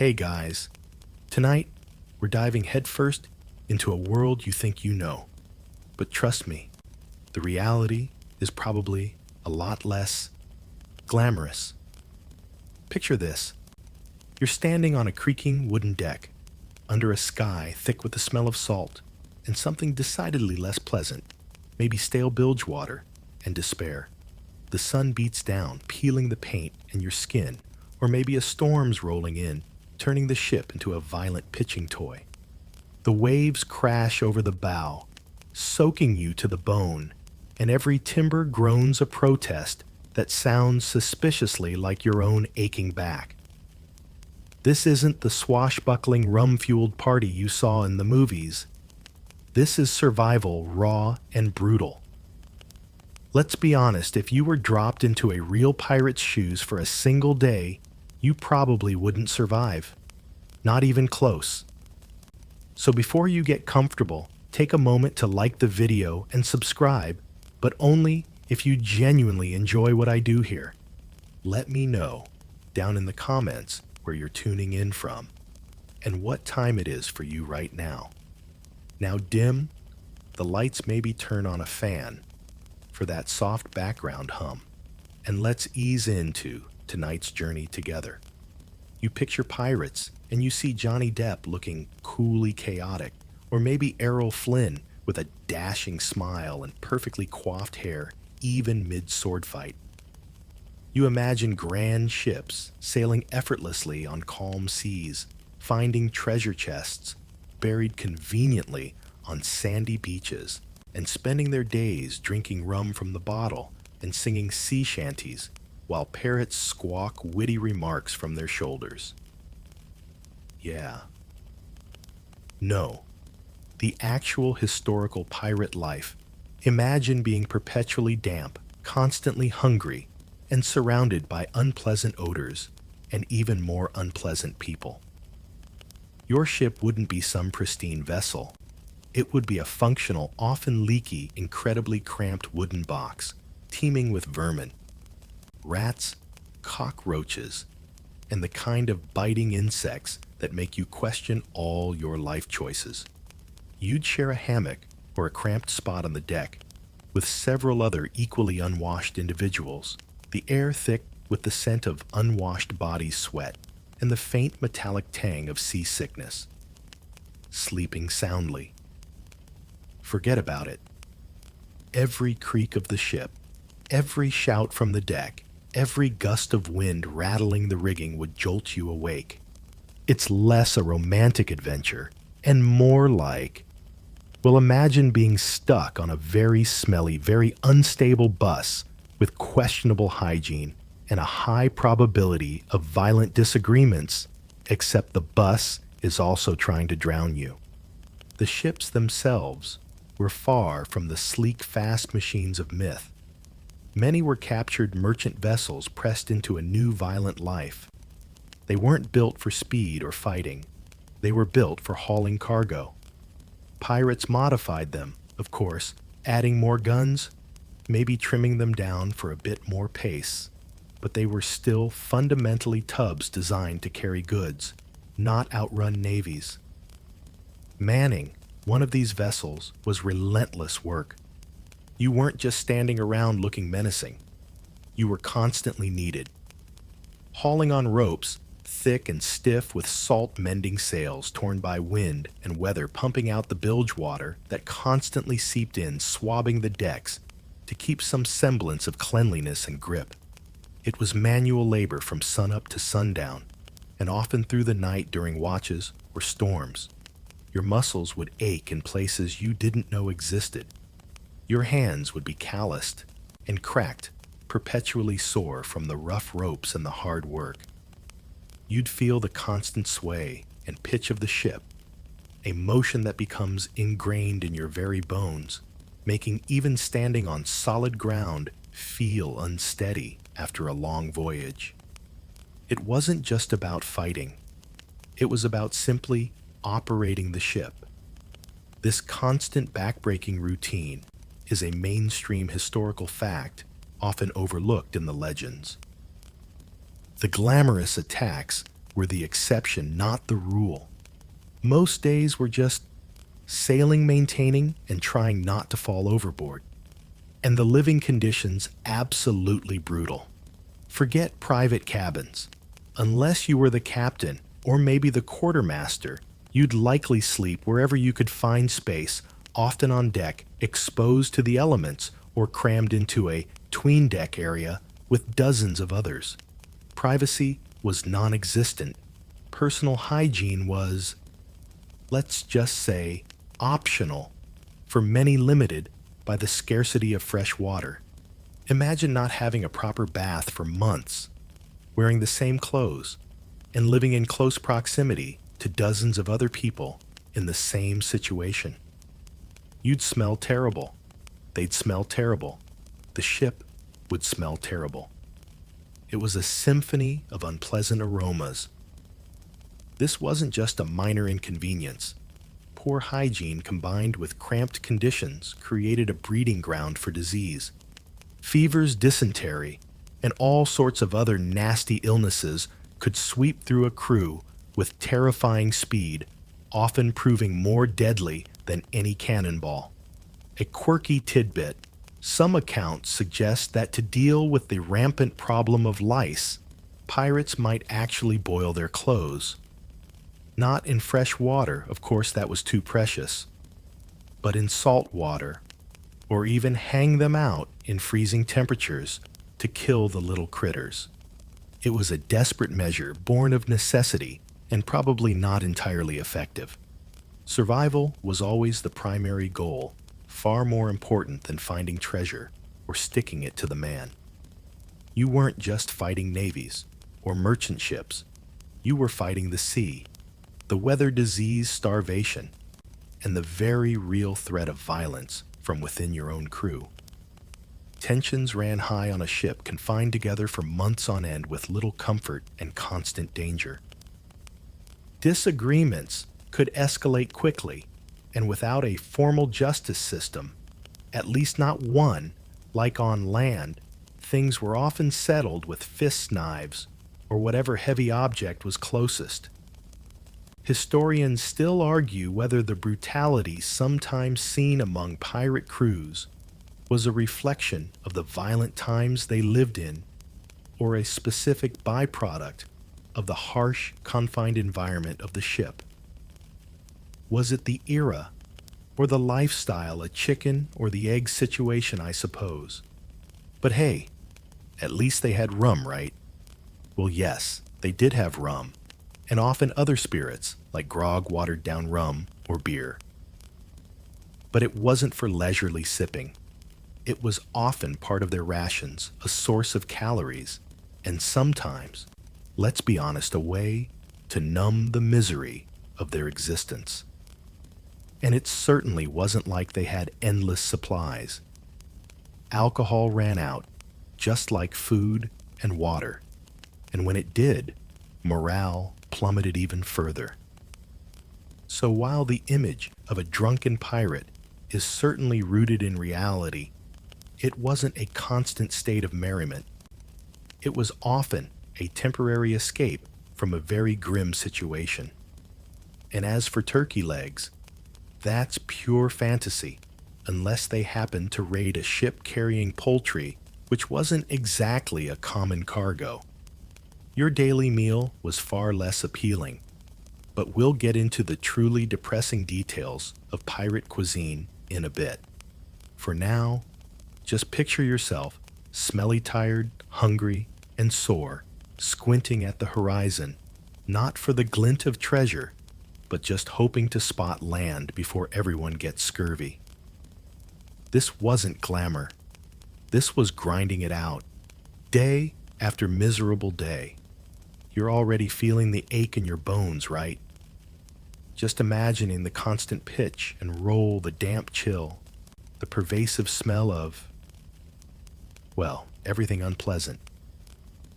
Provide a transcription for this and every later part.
Hey guys, tonight we're diving headfirst into a world you think you know. But trust me, the reality is probably a lot less glamorous. Picture this. You're standing on a creaking wooden deck, under a sky thick with the smell of salt, and something decidedly less pleasant, maybe stale bilge water and despair. The sun beats down, peeling the paint and your skin, or maybe a storm's rolling in, turning the ship into a violent pitching toy. The waves crash over the bow, soaking you to the bone, and every timber groans a protest that sounds suspiciously like your own aching back. This isn't the swashbuckling rum-fueled party you saw in the movies. This is survival, raw and brutal. Let's be honest, if you were dropped into a real pirate's shoes for a single day, you probably wouldn't survive. Not even close. So before you get comfortable, take a moment to like the video and subscribe, but only if you genuinely enjoy what I do here. Let me know down in the comments where you're tuning in from and what time it is for you right now. Now dim the lights, maybe turn on a fan for that soft background hum, and let's ease into tonight's journey together. You picture pirates and you see Johnny Depp looking coolly chaotic, or maybe Errol Flynn with a dashing smile and perfectly coiffed hair, even mid-sword fight. You imagine grand ships sailing effortlessly on calm seas, finding treasure chests buried conveniently on sandy beaches, and spending their days drinking rum from the bottle and singing sea shanties while parrots squawk witty remarks from their shoulders. Yeah. No. The actual historical pirate life. Imagine being perpetually damp, constantly hungry, and surrounded by unpleasant odors and even more unpleasant people. Your ship wouldn't be some pristine vessel. It would be a functional, often leaky, incredibly cramped wooden box, teeming with vermin, rats, cockroaches, and the kind of biting insects that make you question all your life choices. You'd share a hammock or a cramped spot on the deck with several other equally unwashed individuals, the air thick with the scent of unwashed body sweat and the faint metallic tang of seasickness. Sleeping soundly. Forget about it. Every creak of the ship, every shout from the deck, every gust of wind rattling the rigging would jolt you awake. It's less a romantic adventure and more like, well, imagine being stuck on a very smelly, very unstable bus with questionable hygiene and a high probability of violent disagreements, except the bus is also trying to drown you. The ships themselves were far from the sleek, fast machines of myth. Many were captured merchant vessels pressed into a new violent life. They weren't built for speed or fighting. They were built for hauling cargo. Pirates modified them, of course, adding more guns, maybe trimming them down for a bit more pace, but they were still fundamentally tubs designed to carry goods, not outrun navies. Manning one of these vessels was relentless work. You weren't just standing around looking menacing. You were constantly needed. Hauling on ropes, thick and stiff with salt-mending sails torn by wind and weather pumping out the bilge water that constantly seeped in, swabbing the decks to keep some semblance of cleanliness and grip. It was manual labor from sunup to sundown, and often through the night during watches or storms. Your muscles would ache in places you didn't know existed. Your hands would be calloused and cracked, perpetually sore from the rough ropes and the hard work. You'd feel the constant sway and pitch of the ship, a motion that becomes ingrained in your very bones, making even standing on solid ground feel unsteady after a long voyage. It wasn't just about fighting. It was about simply operating the ship. This constant backbreaking routine is a mainstream historical fact often overlooked in the legends. The glamorous attacks were the exception, not the rule. Most days were just sailing, maintaining, and trying not to fall overboard. And the living conditions absolutely brutal. Forget private cabins. Unless you were the captain or maybe the quartermaster, you'd likely sleep wherever you could find space, often on deck, exposed to the elements, or crammed into a tween-deck area with dozens of others. Privacy was non-existent. Personal hygiene was, let's just say, optional, for many limited by the scarcity of fresh water. Imagine not having a proper bath for months, wearing the same clothes, and living in close proximity to dozens of other people in the same situation. You'd smell terrible. They'd smell terrible. The ship would smell terrible. It was a symphony of unpleasant aromas. This wasn't just a minor inconvenience. Poor hygiene combined with cramped conditions created a breeding ground for disease. Fevers, dysentery, and all sorts of other nasty illnesses could sweep through a crew with terrifying speed, often proving more deadly than any cannonball. A quirky tidbit: some accounts suggest that to deal with the rampant problem of lice, pirates might actually boil their clothes. Not in fresh water, of course, that was too precious, but in salt water, or even hang them out in freezing temperatures to kill the little critters. It was a desperate measure born of necessity and probably not entirely effective. Survival was always the primary goal, far more important than finding treasure or sticking it to the man. You weren't just fighting navies or merchant ships. You were fighting the sea, the weather, disease, starvation, and the very real threat of violence from within your own crew. Tensions ran high on a ship confined together for months on end with little comfort and constant danger. Disagreements could escalate quickly, and without a formal justice system, at least not one, like on land, things were often settled with fist knives or whatever heavy object was closest. Historians still argue whether the brutality sometimes seen among pirate crews was a reflection of the violent times they lived in, or a specific byproduct of the harsh, confined environment of the ship. Was it the era, or the lifestyle, a chicken or the egg situation, I suppose? But hey, at least they had rum, right? Well, yes, they did have rum, and often other spirits, like grog, watered-down rum, or beer. But it wasn't for leisurely sipping. It was often part of their rations, a source of calories, and sometimes, let's be honest, a way to numb the misery of their existence. And it certainly wasn't like they had endless supplies. Alcohol ran out, just like food and water, and when it did, morale plummeted even further. So while the image of a drunken pirate is certainly rooted in reality, it wasn't a constant state of merriment. It was often a temporary escape from a very grim situation. And as for turkey legs, that's pure fantasy, unless they happened to raid a ship carrying poultry, which wasn't exactly a common cargo. Your daily meal was far less appealing, but we'll get into the truly depressing details of pirate cuisine in a bit. For now, just picture yourself smelly, tired, hungry, and sore, squinting at the horizon, not for the glint of treasure, but just hoping to spot land before everyone gets scurvy. This wasn't glamour. This was grinding it out, day after miserable day. You're already feeling the ache in your bones, right? Just imagining the constant pitch and roll, the damp chill, the pervasive smell of, well, everything unpleasant.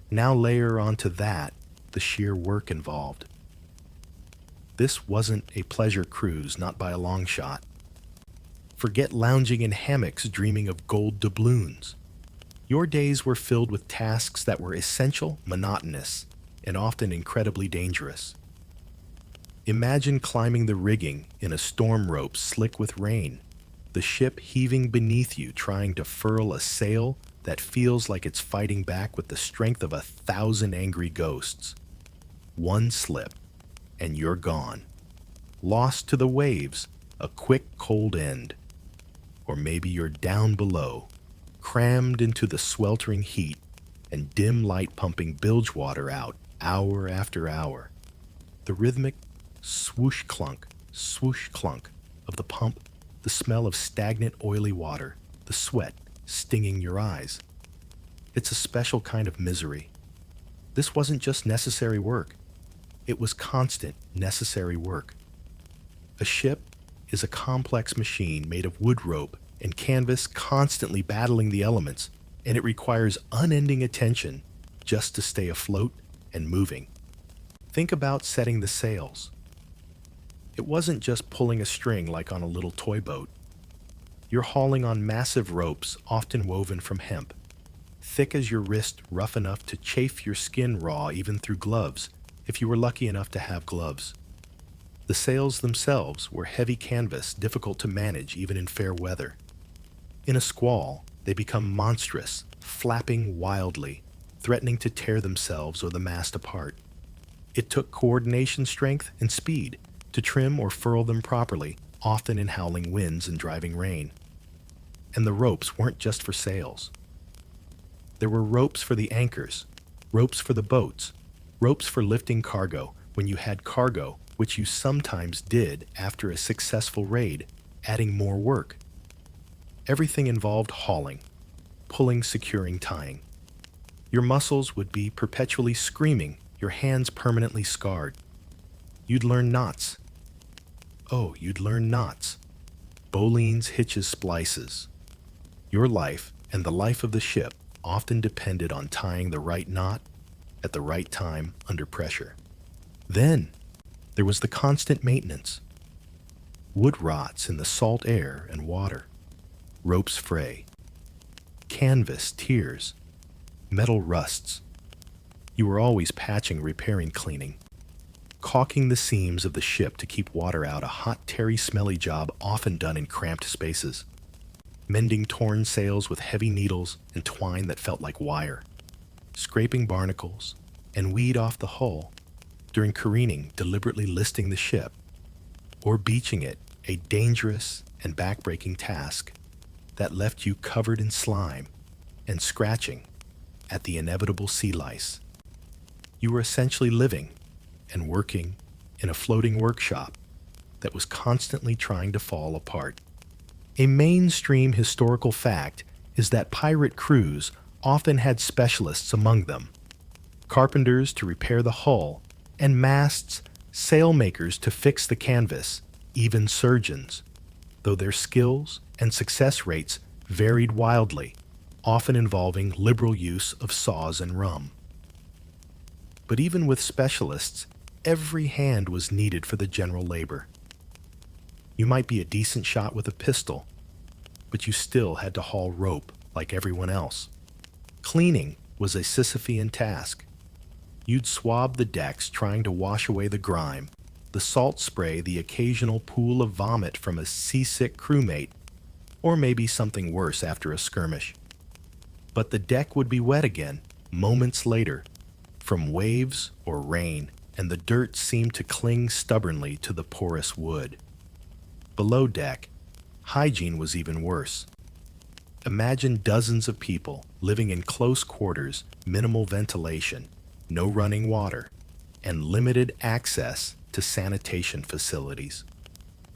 Now layer onto that the sheer work involved. This wasn't a pleasure cruise, not by a long shot. Forget lounging in hammocks dreaming of gold doubloons. Your days were filled with tasks that were essential, monotonous, and often incredibly dangerous. Imagine climbing the rigging in a storm rope slick with rain, the ship heaving beneath you trying to furl a sail that feels like it's fighting back with the strength of 1,000 angry ghosts. One slip, and you're gone. Lost to the waves, a quick, cold end. Or maybe you're down below, crammed into the sweltering heat and dim light pumping bilge water out hour after hour. The rhythmic swoosh clunk of the pump, the smell of stagnant oily water, the sweat stinging your eyes. It's a special kind of misery. This wasn't just necessary work. It was constant, necessary work. A ship is a complex machine made of wood rope and canvas constantly battling the elements, and it requires unending attention just to stay afloat and moving. Think about setting the sails. It wasn't just pulling a string like on a little toy boat. You're hauling on massive ropes, often woven from hemp, thick as your wrist, rough enough to chafe your skin raw even through gloves, if you were lucky enough to have gloves. The sails themselves were heavy canvas, difficult to manage even in fair weather. In a squall, they become monstrous, flapping wildly, threatening to tear themselves or the mast apart. It took coordination, strength, and speed to trim or furl them properly, often in howling winds and driving rain. And the ropes weren't just for sails. There were ropes for the anchors, ropes for the boats, ropes for lifting cargo when you had cargo, which you sometimes did after a successful raid, adding more work. Everything involved hauling, pulling, securing, tying. Your muscles would be perpetually screaming, your hands permanently scarred. You'd learn knots. Oh, you'd learn knots. Bowlines, hitches, splices. Your life and the life of the ship often depended on tying the right knot at the right time under pressure. Then, there was the constant maintenance. Wood rots in the salt air and water. Ropes fray. Canvas tears. Metal rusts. You were always patching, repairing, cleaning. Caulking the seams of the ship to keep water out, a hot, tarry, smelly job often done in cramped spaces. Mending torn sails with heavy needles and twine that felt like wire. Scraping barnacles and weed off the hull. During careening, deliberately listing the ship. Or beaching it, a dangerous and backbreaking task that left you covered in slime and scratching at the inevitable sea lice. You were essentially living and working in a floating workshop that was constantly trying to fall apart. A mainstream historical fact is that pirate crews often had specialists among them. Carpenters to repair the hull, and masts, sailmakers to fix the canvas, even surgeons, though their skills and success rates varied wildly, often involving liberal use of saws and rum. But even with specialists, every hand was needed for the general labor. You might be a decent shot with a pistol, but you still had to haul rope like everyone else. Cleaning was a Sisyphean task. You'd swab the decks trying to wash away the grime, the salt spray, the occasional pool of vomit from a seasick crewmate, or maybe something worse after a skirmish. But the deck would be wet again, moments later, from waves or rain, and the dirt seemed to cling stubbornly to the porous wood. Below deck, hygiene was even worse. Imagine dozens of people living in close quarters, minimal ventilation, no running water, and limited access to sanitation facilities.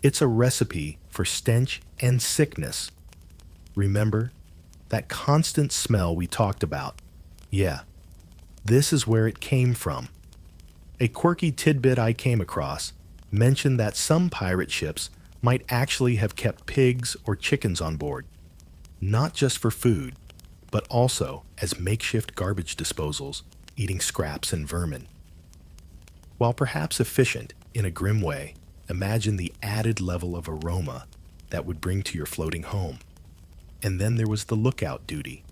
It's a recipe for stench and sickness. Remember that constant smell we talked about? Yeah, this is where it came from. A quirky tidbit I came across mentioned that some pirate ships might actually have kept pigs or chickens on board, not just for food, but also as makeshift garbage disposals, eating scraps and vermin. While perhaps efficient in a grim way, imagine the added level of aroma that would bring to your floating home. And then there was the lookout duty.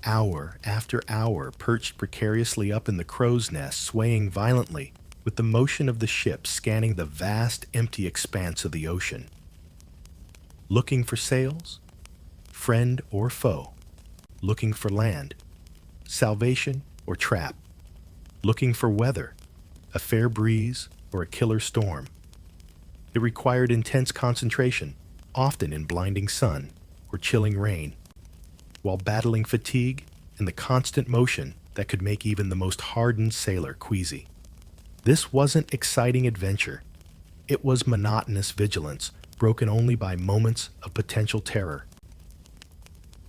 hour after hour perched precariously up in the crow's nest, swaying violently with the motion of the ship scanning the vast, empty expanse of the ocean. Looking for sails? Friend or foe? Looking for land? Salvation or trap? Looking for weather? A fair breeze or a killer storm? It required intense concentration, often in blinding sun or chilling rain, while battling fatigue and the constant motion that could make even the most hardened sailor queasy. This wasn't exciting adventure. It was monotonous vigilance, broken only by moments of potential terror.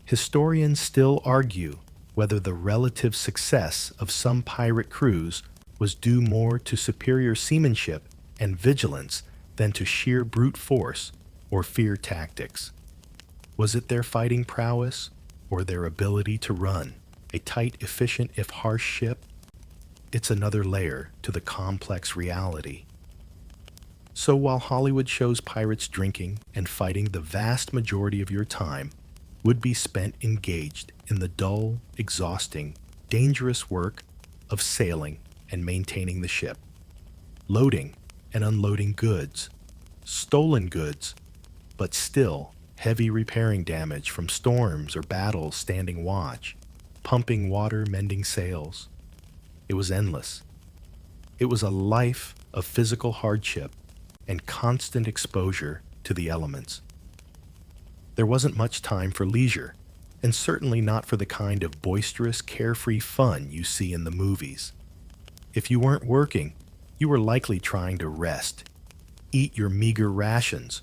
Historians still argue whether the relative success of some pirate crews was due more to superior seamanship and vigilance than to sheer brute force or fear tactics. Was it their fighting prowess or their ability to run a tight, efficient, if harsh ship? It's another layer to the complex reality. So while Hollywood shows pirates drinking and fighting, the vast majority of your time would be spent engaged in the dull, exhausting, dangerous work of sailing and maintaining the ship, loading and unloading goods, stolen goods, but still heavy repairing damage from storms or battles, standing watch, pumping water, mending sails. It was endless. It was a life of physical hardship and constant exposure to the elements. There wasn't much time for leisure, and certainly not for the kind of boisterous, carefree fun you see in the movies. If you weren't working, you were likely trying to rest, eat your meager rations,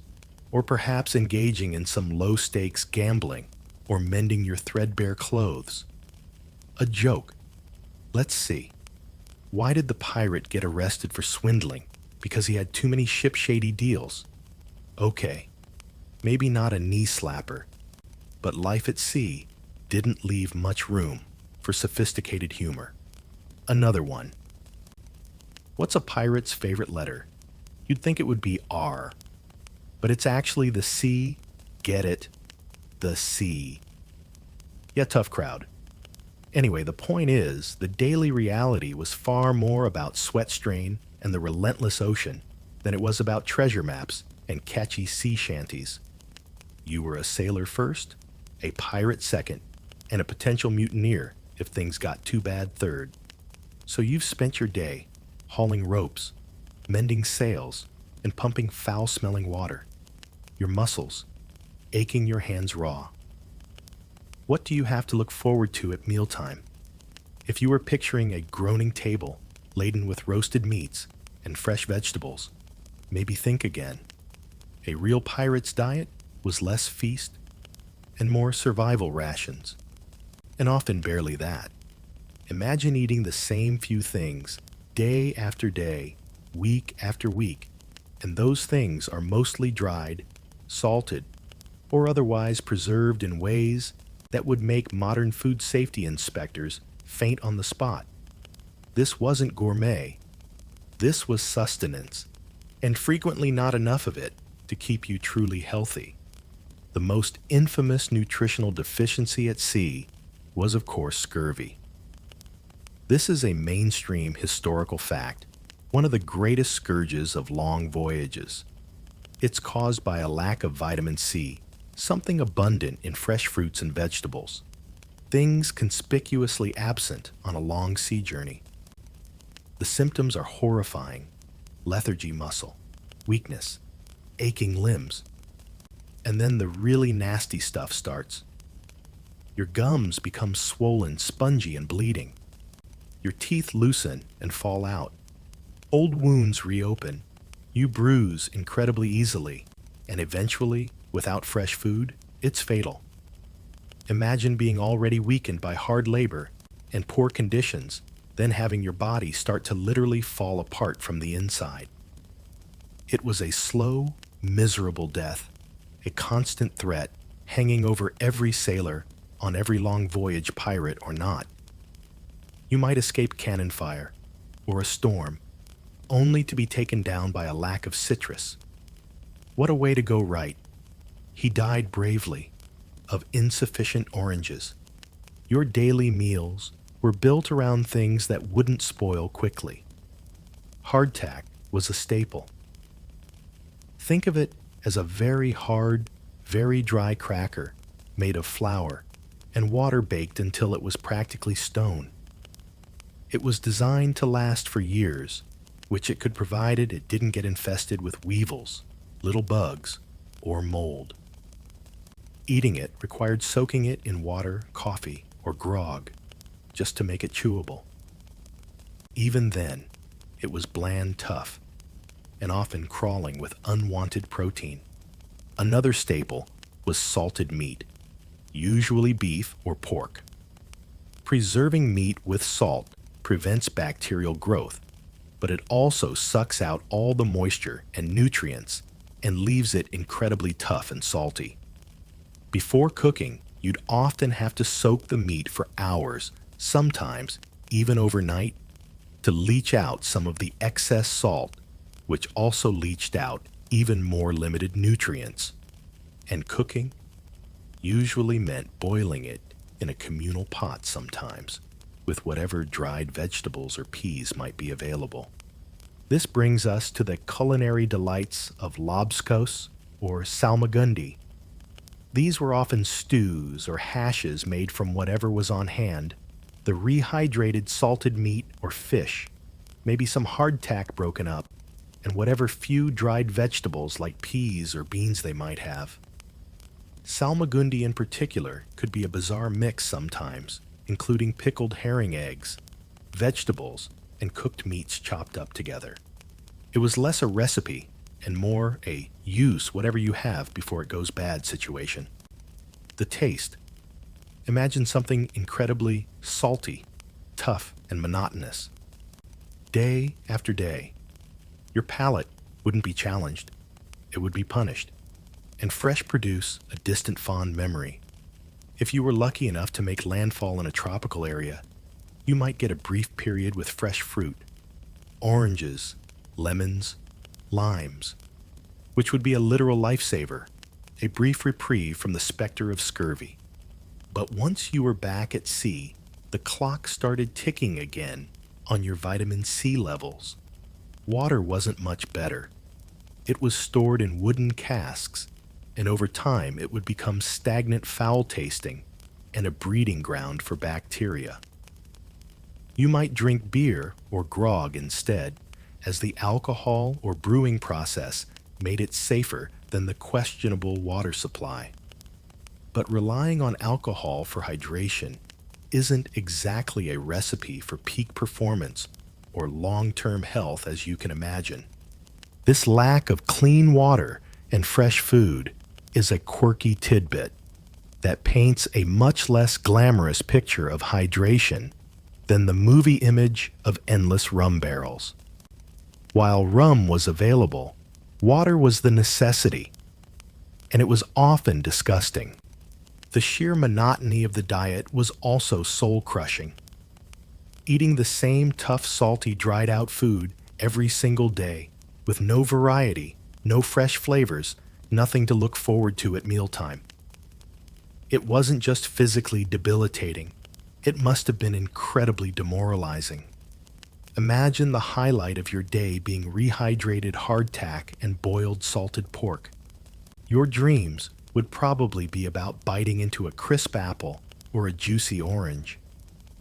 or perhaps engaging in some low-stakes gambling or mending your threadbare clothes. A joke. Let's see. Why did the pirate get arrested for swindling? Because he had too many ship-shady deals. Okay, maybe not a knee-slapper, but life at sea didn't leave much room for sophisticated humor. Another one. What's a pirate's favorite letter? You'd think it would be R, but it's actually the C. Get it? The C. Yeah, tough crowd. Anyway, the point is, the daily reality was far more about sweat strain and the relentless ocean than it was about treasure maps and catchy sea shanties. You were a sailor first, a pirate second, and a potential mutineer if things got too bad third. So you've spent your day hauling ropes, mending sails, and pumping foul-smelling water. Your muscles aching, your hands raw. What do you have to look forward to at mealtime? If you were picturing a groaning table laden with roasted meats and fresh vegetables, maybe think again. A real pirate's diet was less feast and more survival rations, and often barely that. Imagine eating the same few things day after day, week after week, and those things are mostly dried, salted, or otherwise preserved in ways that would make modern food safety inspectors faint on the spot. This wasn't gourmet. This was sustenance, and frequently not enough of it to keep you truly healthy. The most infamous nutritional deficiency at sea was, of course, scurvy. This is a mainstream historical fact, one of the greatest scourges of long voyages. It's caused by a lack of vitamin C, something abundant in fresh fruits and vegetables, things conspicuously absent on a long sea journey. The symptoms are horrifying: lethargy, muscle weakness, aching limbs. And then the really nasty stuff starts. Your gums become swollen, spongy, and bleeding. Your teeth loosen and fall out. Old wounds reopen. You bruise incredibly easily, and eventually, without fresh food, it's fatal. Imagine being already weakened by hard labor and poor conditions, then having your body start to literally fall apart from the inside. It was a slow, miserable death, a constant threat hanging over every sailor on every long voyage, pirate or not. You might escape cannon fire or a storm, only to be taken down by a lack of citrus. What a way to go right. He died bravely, of insufficient oranges. Your daily meals were built around things that wouldn't spoil quickly. Hardtack was a staple. Think of it as a very hard, very dry cracker made of flour and water baked until it was practically stone. It was designed to last for years, which it could provided it didn't get infested with weevils, little bugs, or mold. Eating it required soaking it in water, coffee, or grog just to make it chewable. Even then, it was bland tough and often crawling with unwanted protein. Another staple was salted meat, usually beef or pork. Preserving meat with salt prevents bacterial growth, but it also sucks out all the moisture and nutrients and leaves it incredibly tough and salty. Before cooking, you'd often have to soak the meat for hours, sometimes even overnight, to leach out some of the excess salt, which also leached out even more limited nutrients. And cooking usually meant boiling it in a communal pot sometimes, with whatever dried vegetables or peas might be available. This brings us to the culinary delights of lobscouse or salmagundi. These were often stews or hashes made from whatever was on hand, the rehydrated salted meat or fish, maybe some hardtack broken up, and whatever few dried vegetables like peas or beans they might have. Salmagundi in particular could be a bizarre mix sometimes, including pickled herring eggs, vegetables, and cooked meats chopped up together. It was less a recipe and more a use whatever you have before it goes bad situation. The taste. Imagine something incredibly salty, tough, and monotonous. Day after day, your palate wouldn't be challenged, it would be punished, and fresh produce a distant fond memory. If you were lucky enough to make landfall in a tropical area, you might get a brief period with fresh fruit, oranges, lemons, limes, which would be a literal lifesaver, a brief reprieve from the specter of scurvy. But once you were back at sea, the clock started ticking again on your vitamin C levels. Water wasn't much better. It was stored in wooden casks, and over time it would become stagnant foul-tasting and a breeding ground for bacteria. You might drink beer or grog instead, as the alcohol or brewing process made it safer than the questionable water supply. But relying on alcohol for hydration isn't exactly a recipe for peak performance or long-term health as you can imagine. This lack of clean water and fresh food is a quirky tidbit that paints a much less glamorous picture of hydration than the movie image of endless rum barrels. While rum was available, water was the necessity, and it was often disgusting. The sheer monotony of the diet was also soul-crushing. Eating the same tough, salty, dried-out food every single day, with no variety, no fresh flavors, nothing to look forward to at mealtime. It wasn't just physically debilitating, it must have been incredibly demoralizing. Imagine the highlight of your day being rehydrated hardtack and boiled salted pork. Your dreams would probably be about biting into a crisp apple or a juicy orange.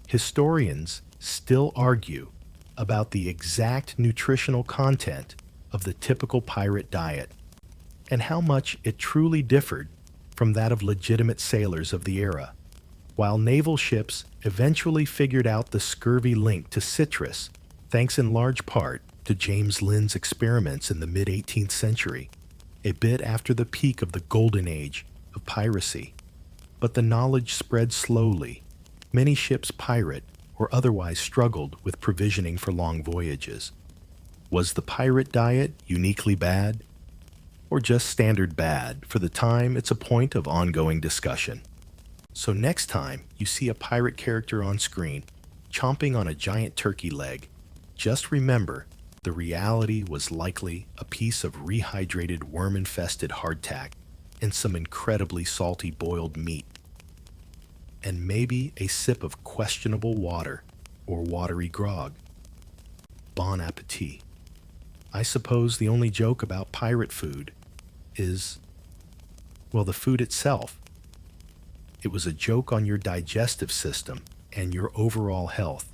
Historians still argue about the exact nutritional content of the typical pirate diet and how much it truly differed from that of legitimate sailors of the era. While naval ships eventually figured out the scurvy link to citrus, thanks in large part to James Linn's experiments in the mid-18th century, a bit after the peak of the golden age of piracy. But the knowledge spread slowly. Many ships pirate or otherwise struggled with provisioning for long voyages. Was the pirate diet uniquely bad? Or just standard bad? For the time, it's a point of ongoing discussion. So next time you see a pirate character on screen chomping on a giant turkey leg, just remember the reality was likely a piece of rehydrated worm-infested hardtack and some incredibly salty boiled meat. and maybe a sip of questionable water or watery grog. Bon appetit. I suppose the only joke about pirate food is, well, the food itself. It was a joke on your digestive system and your overall health.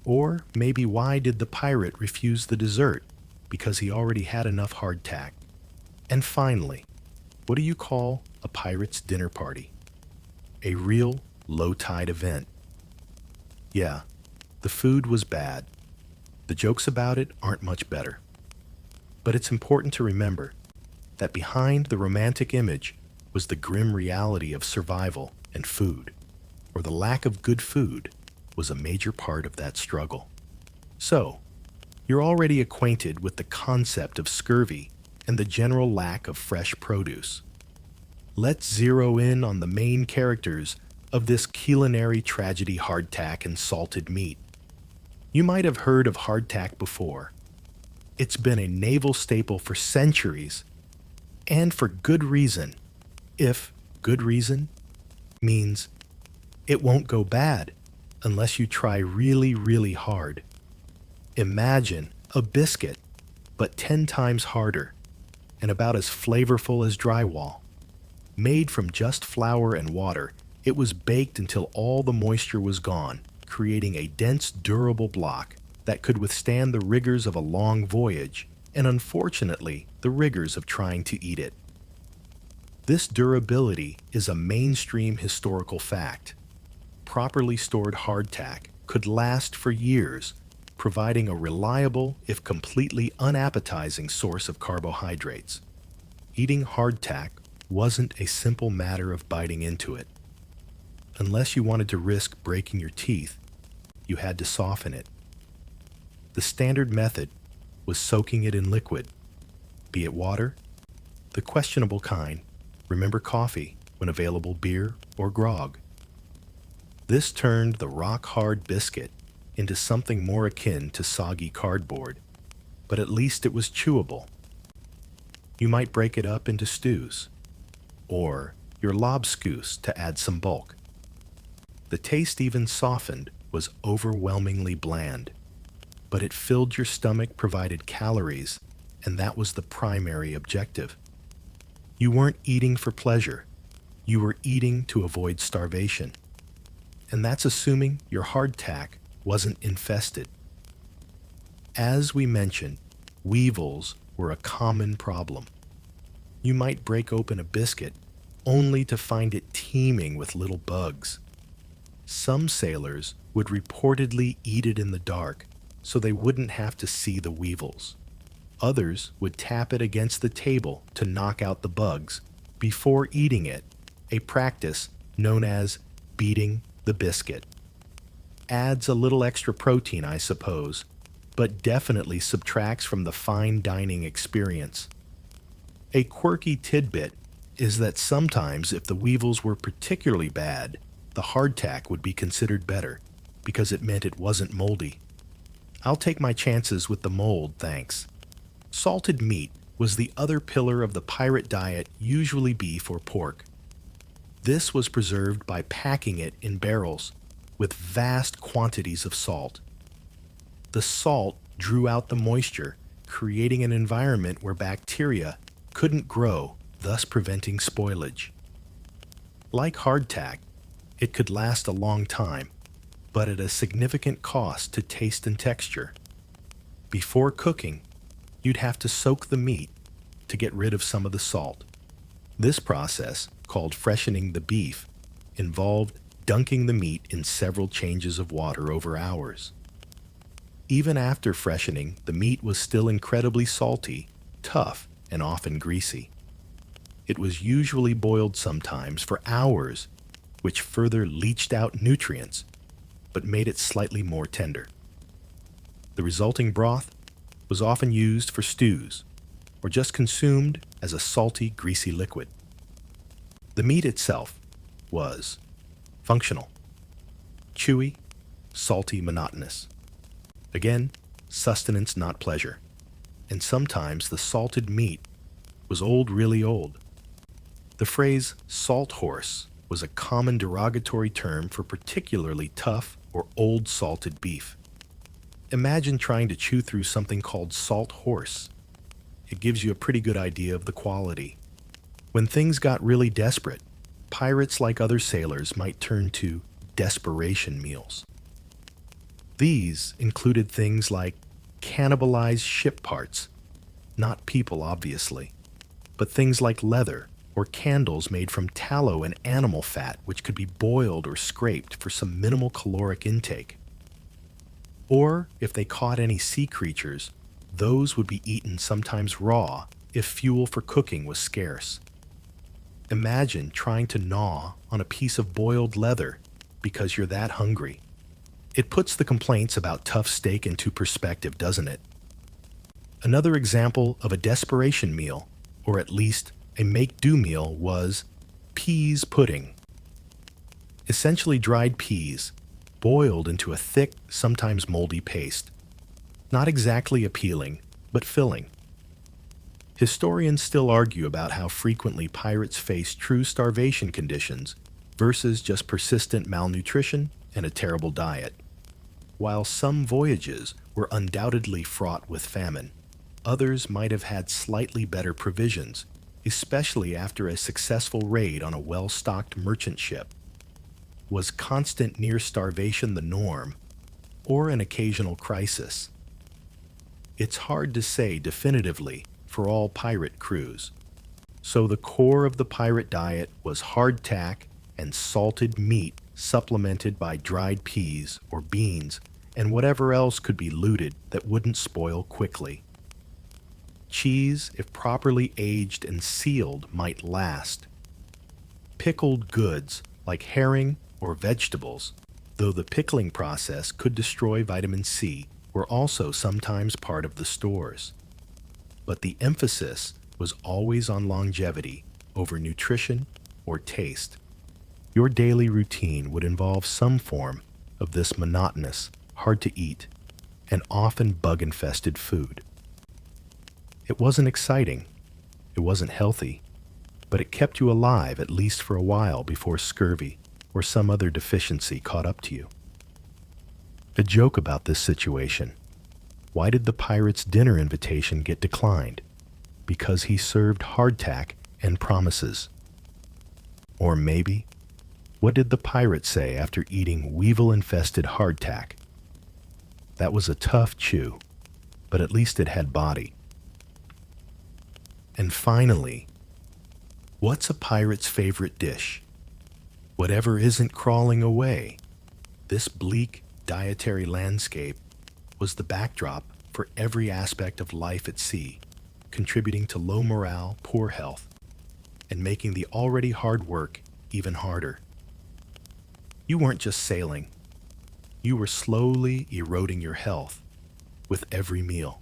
Or maybe why did the pirate refuse the dessert? Because he already had enough hardtack. And finally, what do you call a pirate's dinner party? A real low-tide event. Yeah, the food was bad. The jokes about it aren't much better. But it's important to remember that behind the romantic image was the grim reality of survival and food, or the lack of good food was a major part of that struggle. So, you're already acquainted with the concept of scurvy and the general lack of fresh produce. Let's zero in on the main characters of this culinary tragedy: hardtack and salted meat. You might have heard of hardtack before. It's been a naval staple for centuries, and for good reason. If good reason means it won't go bad unless you try really, really hard. Imagine a biscuit, but 10 times harder and about as flavorful as drywall. Made from just flour and water, it was baked until all the moisture was gone, creating a dense, durable block that could withstand the rigors of a long voyage and, unfortunately, the rigors of trying to eat it. This durability is a mainstream historical fact. Properly stored hardtack could last for years, providing a reliable, if completely unappetizing, source of carbohydrates. Eating hardtack wasn't a simple matter of biting into it. Unless you wanted to risk breaking your teeth, you had to soften it. The standard method was soaking it in liquid, be it water, the questionable kind, remember coffee, when available beer or grog. This turned the rock-hard biscuit into something more akin to soggy cardboard, but at least it was chewable. You might break it up into stews, or your lobscouse to add some bulk. The taste, even softened, was overwhelmingly bland, but it filled your stomach, provided calories, and that was the primary objective. You weren't eating for pleasure. You were eating to avoid starvation. And that's assuming your hardtack wasn't infested. As we mentioned, weevils were a common problem. You might break open a biscuit only to find it teeming with little bugs. Some sailors would reportedly eat it in the dark so they wouldn't have to see the weevils. Others would tap it against the table to knock out the bugs before eating it, a practice known as beating the biscuit. Adds a little extra protein, I suppose, but definitely subtracts from the fine dining experience. A quirky tidbit is that sometimes if the weevils were particularly bad, the hardtack would be considered better because it meant it wasn't moldy. I'll take my chances with the mold, thanks. Salted meat was the other pillar of the pirate diet, usually beef or pork. This was preserved by packing it in barrels with vast quantities of salt. The salt drew out the moisture, creating an environment where bacteria couldn't grow, thus preventing spoilage. Like hardtack, it could last a long time, but at a significant cost to taste and texture. Before cooking, you'd have to soak the meat to get rid of some of the salt. This process, called freshening the beef, involved dunking the meat in several changes of water over hours. Even after freshening, the meat was still incredibly salty, tough, and often greasy. It was usually boiled sometimes for hours, which further leached out nutrients, but made it slightly more tender. The resulting broth was often used for stews, or just consumed as a salty, greasy liquid. The meat itself was functional, chewy, salty, monotonous. Again, sustenance, not pleasure. And sometimes the salted meat was old, really old. The phrase salt horse was a common derogatory term for particularly tough or old salted beef. Imagine trying to chew through something called salt horse. It gives you a pretty good idea of the quality. When things got really desperate, pirates, like other sailors, might turn to desperation meals. These included things like cannibalized ship parts, not people obviously, but things like leather or candles made from tallow and animal fat, which could be boiled or scraped for some minimal caloric intake. Or if they caught any sea creatures, those would be eaten sometimes raw if fuel for cooking was scarce. Imagine trying to gnaw on a piece of boiled leather because you're that hungry. It puts the complaints about tough steak into perspective, doesn't it? Another example of a desperation meal, or at least a make-do meal, was peas pudding. Essentially dried peas, boiled into a thick, sometimes moldy paste. Not exactly appealing, but filling. Historians still argue about how frequently pirates face true starvation conditions versus just persistent malnutrition and a terrible diet. While some voyages were undoubtedly fraught with famine, others might have had slightly better provisions, especially after a successful raid on a well-stocked merchant ship. Was constant near starvation the norm, or an occasional crisis? It's hard to say definitively for all pirate crews. So the core of the pirate diet was hardtack and salted meat supplemented by dried peas or beans and whatever else could be looted that wouldn't spoil quickly. Cheese, if properly aged and sealed, might last. Pickled goods like herring or vegetables, though the pickling process could destroy vitamin C, were also sometimes part of the stores. But the emphasis was always on longevity over nutrition or taste. Your daily routine would involve some form of this monotonous, hard-to-eat, and often bug-infested food. It wasn't exciting, it wasn't healthy, but it kept you alive at least for a while before scurvy or some other deficiency caught up to you. A joke about this situation: why did the pirate's dinner invitation get declined? Because he served hardtack and promises. Or maybe, what did the pirate say after eating weevil-infested hardtack? That was a tough chew, but at least it had body. And finally, what's a pirate's favorite dish? Whatever isn't crawling away. This bleak dietary landscape was the backdrop for every aspect of life at sea, contributing to low morale, poor health, and making the already hard work even harder. You weren't just sailing. You were slowly eroding your health with every meal.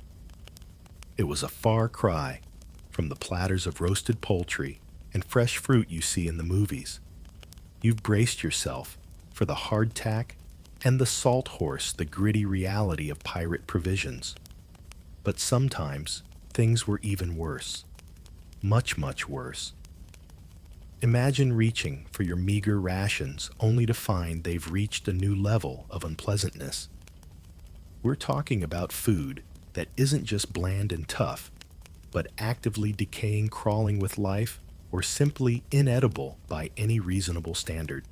It was a far cry from the platters of roasted poultry and fresh fruit you see in the movies. You've braced yourself for the hardtack and the salt horse, the gritty reality of pirate provisions. But sometimes things were even worse. Much, much worse. Imagine reaching for your meager rations only to find they've reached a new level of unpleasantness. We're talking about food that isn't just bland and tough, but actively decaying, crawling with life, or simply inedible by any reasonable standard.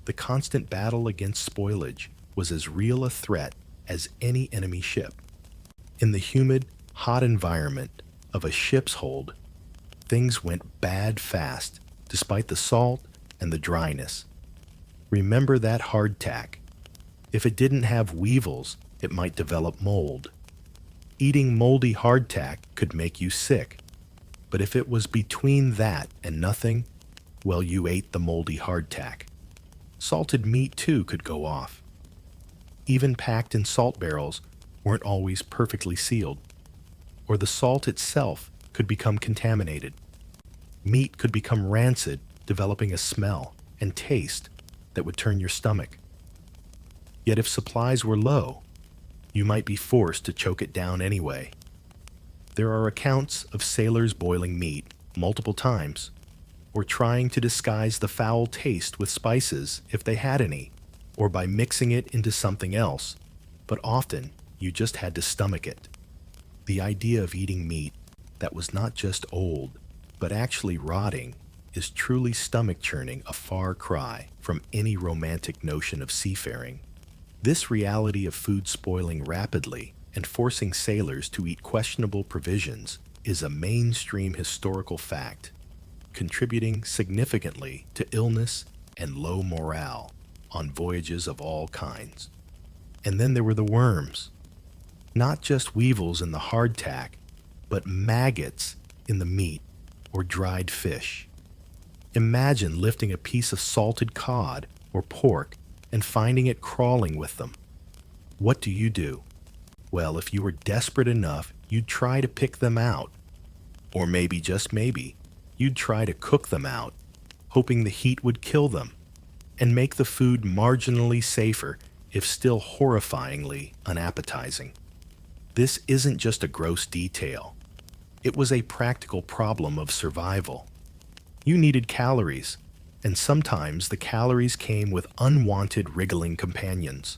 The constant battle against spoilage was as real a threat as any enemy ship. In the humid, hot environment of a ship's hold, things went bad fast, despite the salt and the dryness. Remember that hardtack. If it didn't have weevils, it might develop mold. Eating moldy hardtack could make you sick. But if it was between that and nothing, well, you ate the moldy hardtack. Salted meat, too, could go off. Even packed in salt barrels weren't always perfectly sealed, or the salt itself could become contaminated. Meat could become rancid, developing a smell and taste that would turn your stomach. Yet if supplies were low, you might be forced to choke it down anyway. There are accounts of sailors boiling meat multiple times, or trying to disguise the foul taste with spices if they had any, or by mixing it into something else, but often you just had to stomach it. The idea of eating meat that was not just old, but actually rotting, is truly stomach-churning, a far cry from any romantic notion of seafaring. This reality of food spoiling rapidly and forcing sailors to eat questionable provisions is a mainstream historical fact, contributing significantly to illness and low morale on voyages of all kinds. And then there were the worms. Not just weevils in the hardtack, but maggots in the meat or dried fish. Imagine lifting a piece of salted cod or pork and finding it crawling with them. What do? Well, if you were desperate enough, you'd try to pick them out. Or maybe, just maybe, you'd try to cook them out, hoping the heat would kill them and make the food marginally safer, if still horrifyingly unappetizing. This isn't just a gross detail. It was a practical problem of survival. You needed calories, and sometimes the calories came with unwanted wriggling companions.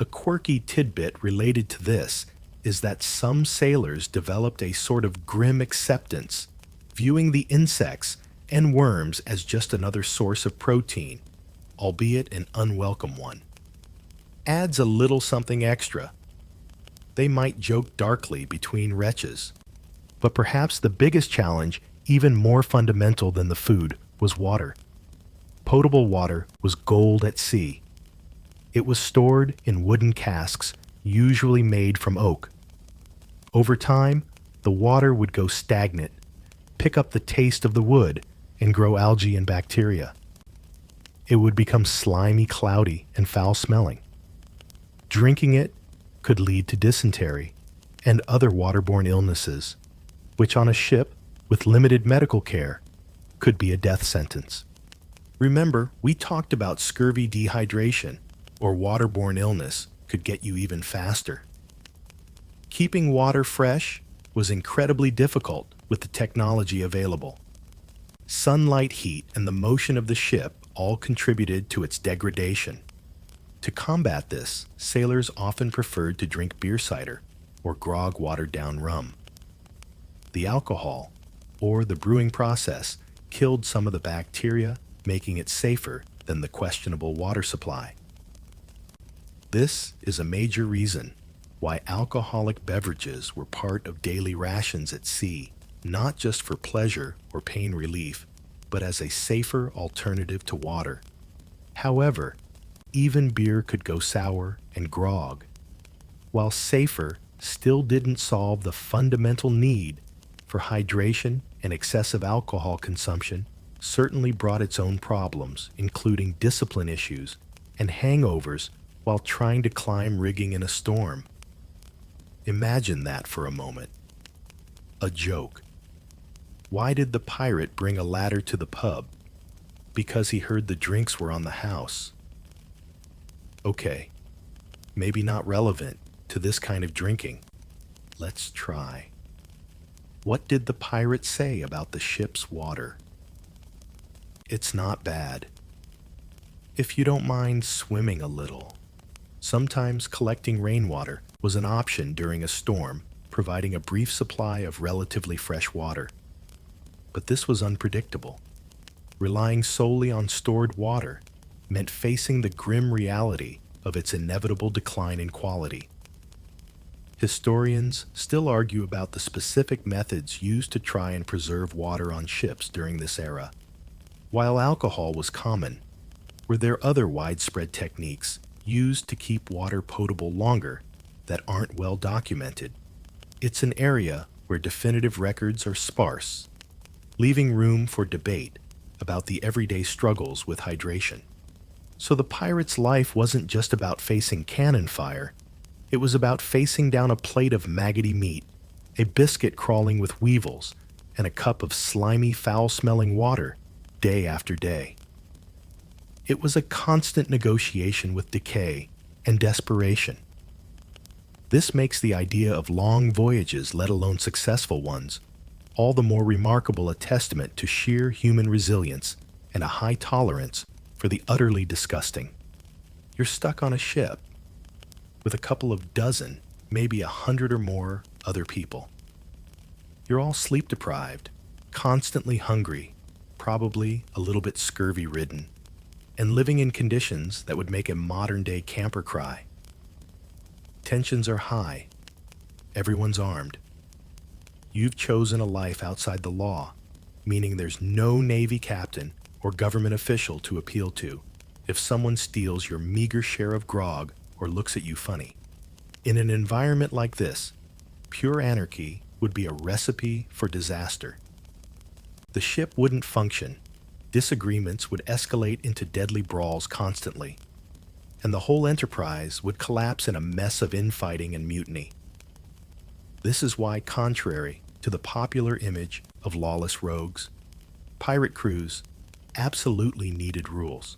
A quirky tidbit related to this is that some sailors developed a sort of grim acceptance, viewing the insects and worms as just another source of protein, albeit an unwelcome one. Adds a little something extra. They might joke darkly between wretches. But perhaps the biggest challenge, even more fundamental than the food, was water. Potable water was gold at sea. It was stored in wooden casks, usually made from oak. Over time, the water would go stagnant, pick up the taste of the wood, and grow algae and bacteria. It would become slimy, cloudy, and foul-smelling. Drinking it could lead to dysentery and other waterborne illnesses, which on a ship with limited medical care could be a death sentence. Remember, we talked about scurvy dehydration or waterborne illness could get you even faster. Keeping water fresh was incredibly difficult with the technology available. Sunlight, heat, and the motion of the ship all contributed to its degradation. To combat this, sailors often preferred to drink beer cider or grog watered-down rum. The alcohol, or the brewing process, killed some of the bacteria, making it safer than the questionable water supply. This is a major reason why alcoholic beverages were part of daily rations at sea, not just for pleasure or pain relief, but as a safer alternative to water. However, even beer could go sour and grog. While safer still didn't solve the fundamental need for hydration, and excessive alcohol consumption certainly brought its own problems, including discipline issues and hangovers while trying to climb rigging in a storm. Imagine that for a moment. A joke. Why did the pirate bring a ladder to the pub? Because he heard the drinks were on the house. Okay, maybe not relevant to this kind of drinking. Let's try. What did the pirate say about the ship's water? It's not bad. If you don't mind swimming a little. Sometimes collecting rainwater was an option during a storm, providing a brief supply of relatively fresh water. But this was unpredictable. Relying solely on stored water meant facing the grim reality of its inevitable decline in quality. Historians still argue about the specific methods used to try and preserve water on ships during this era. While alcohol was common, were there other widespread techniques used to keep water potable longer that aren't well documented? It's an area where definitive records are sparse, leaving room for debate about the everyday struggles with hydration. So the pirate's life wasn't just about facing cannon fire. It was about facing down a plate of maggoty meat, a biscuit crawling with weevils, and a cup of slimy, foul-smelling water day after day. It was a constant negotiation with decay and desperation. This makes the idea of long voyages, let alone successful ones, all the more remarkable a testament to sheer human resilience and a high tolerance for the utterly disgusting. You're stuck on a ship with a couple of dozen, maybe 100 or more other people. You're all sleep deprived, constantly hungry, probably a little bit scurvy ridden, and living in conditions that would make a modern day camper cry. Tensions are high. Everyone's armed. You've chosen a life outside the law, meaning there's no Navy captain or government official to appeal to if someone steals your meager share of grog or looks at you funny. In an environment like this, pure anarchy would be a recipe for disaster. The ship wouldn't function, disagreements would escalate into deadly brawls constantly, and the whole enterprise would collapse in a mess of infighting and mutiny. This is why, contrary to the popular image of lawless rogues, pirate crews absolutely needed rules.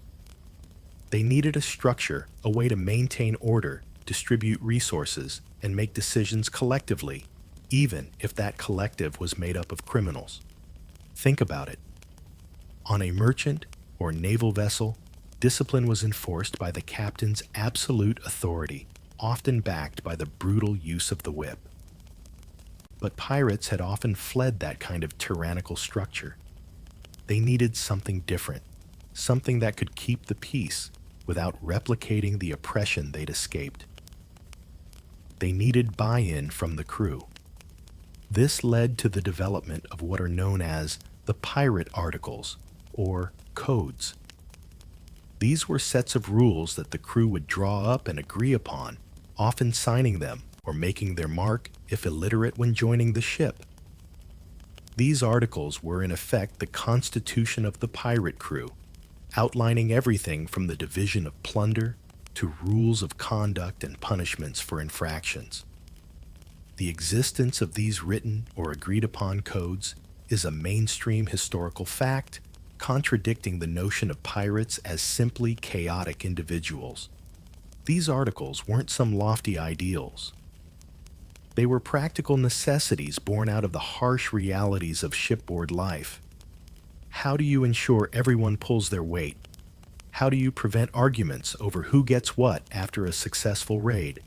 They needed a structure, a way to maintain order, distribute resources, and make decisions collectively, even if that collective was made up of criminals. Think about it. On a merchant or naval vessel, discipline was enforced by the captain's absolute authority, often backed by the brutal use of the whip. But pirates had often fled that kind of tyrannical structure. They needed something different, something that could keep the peace without replicating the oppression they'd escaped. They needed buy-in from the crew. This led to the development of what are known as the pirate articles, or codes. These were sets of rules that the crew would draw up and agree upon, often signing them or making their mark if illiterate when joining the ship. These articles were in effect the constitution of the pirate crew, outlining everything from the division of plunder to rules of conduct and punishments for infractions. The existence of these written or agreed-upon codes is a mainstream historical fact, contradicting the notion of pirates as simply chaotic individuals. These articles weren't some lofty ideals. They were practical necessities born out of the harsh realities of shipboard life. How do you ensure everyone pulls their weight? How do you prevent arguments over who gets what after a successful raid?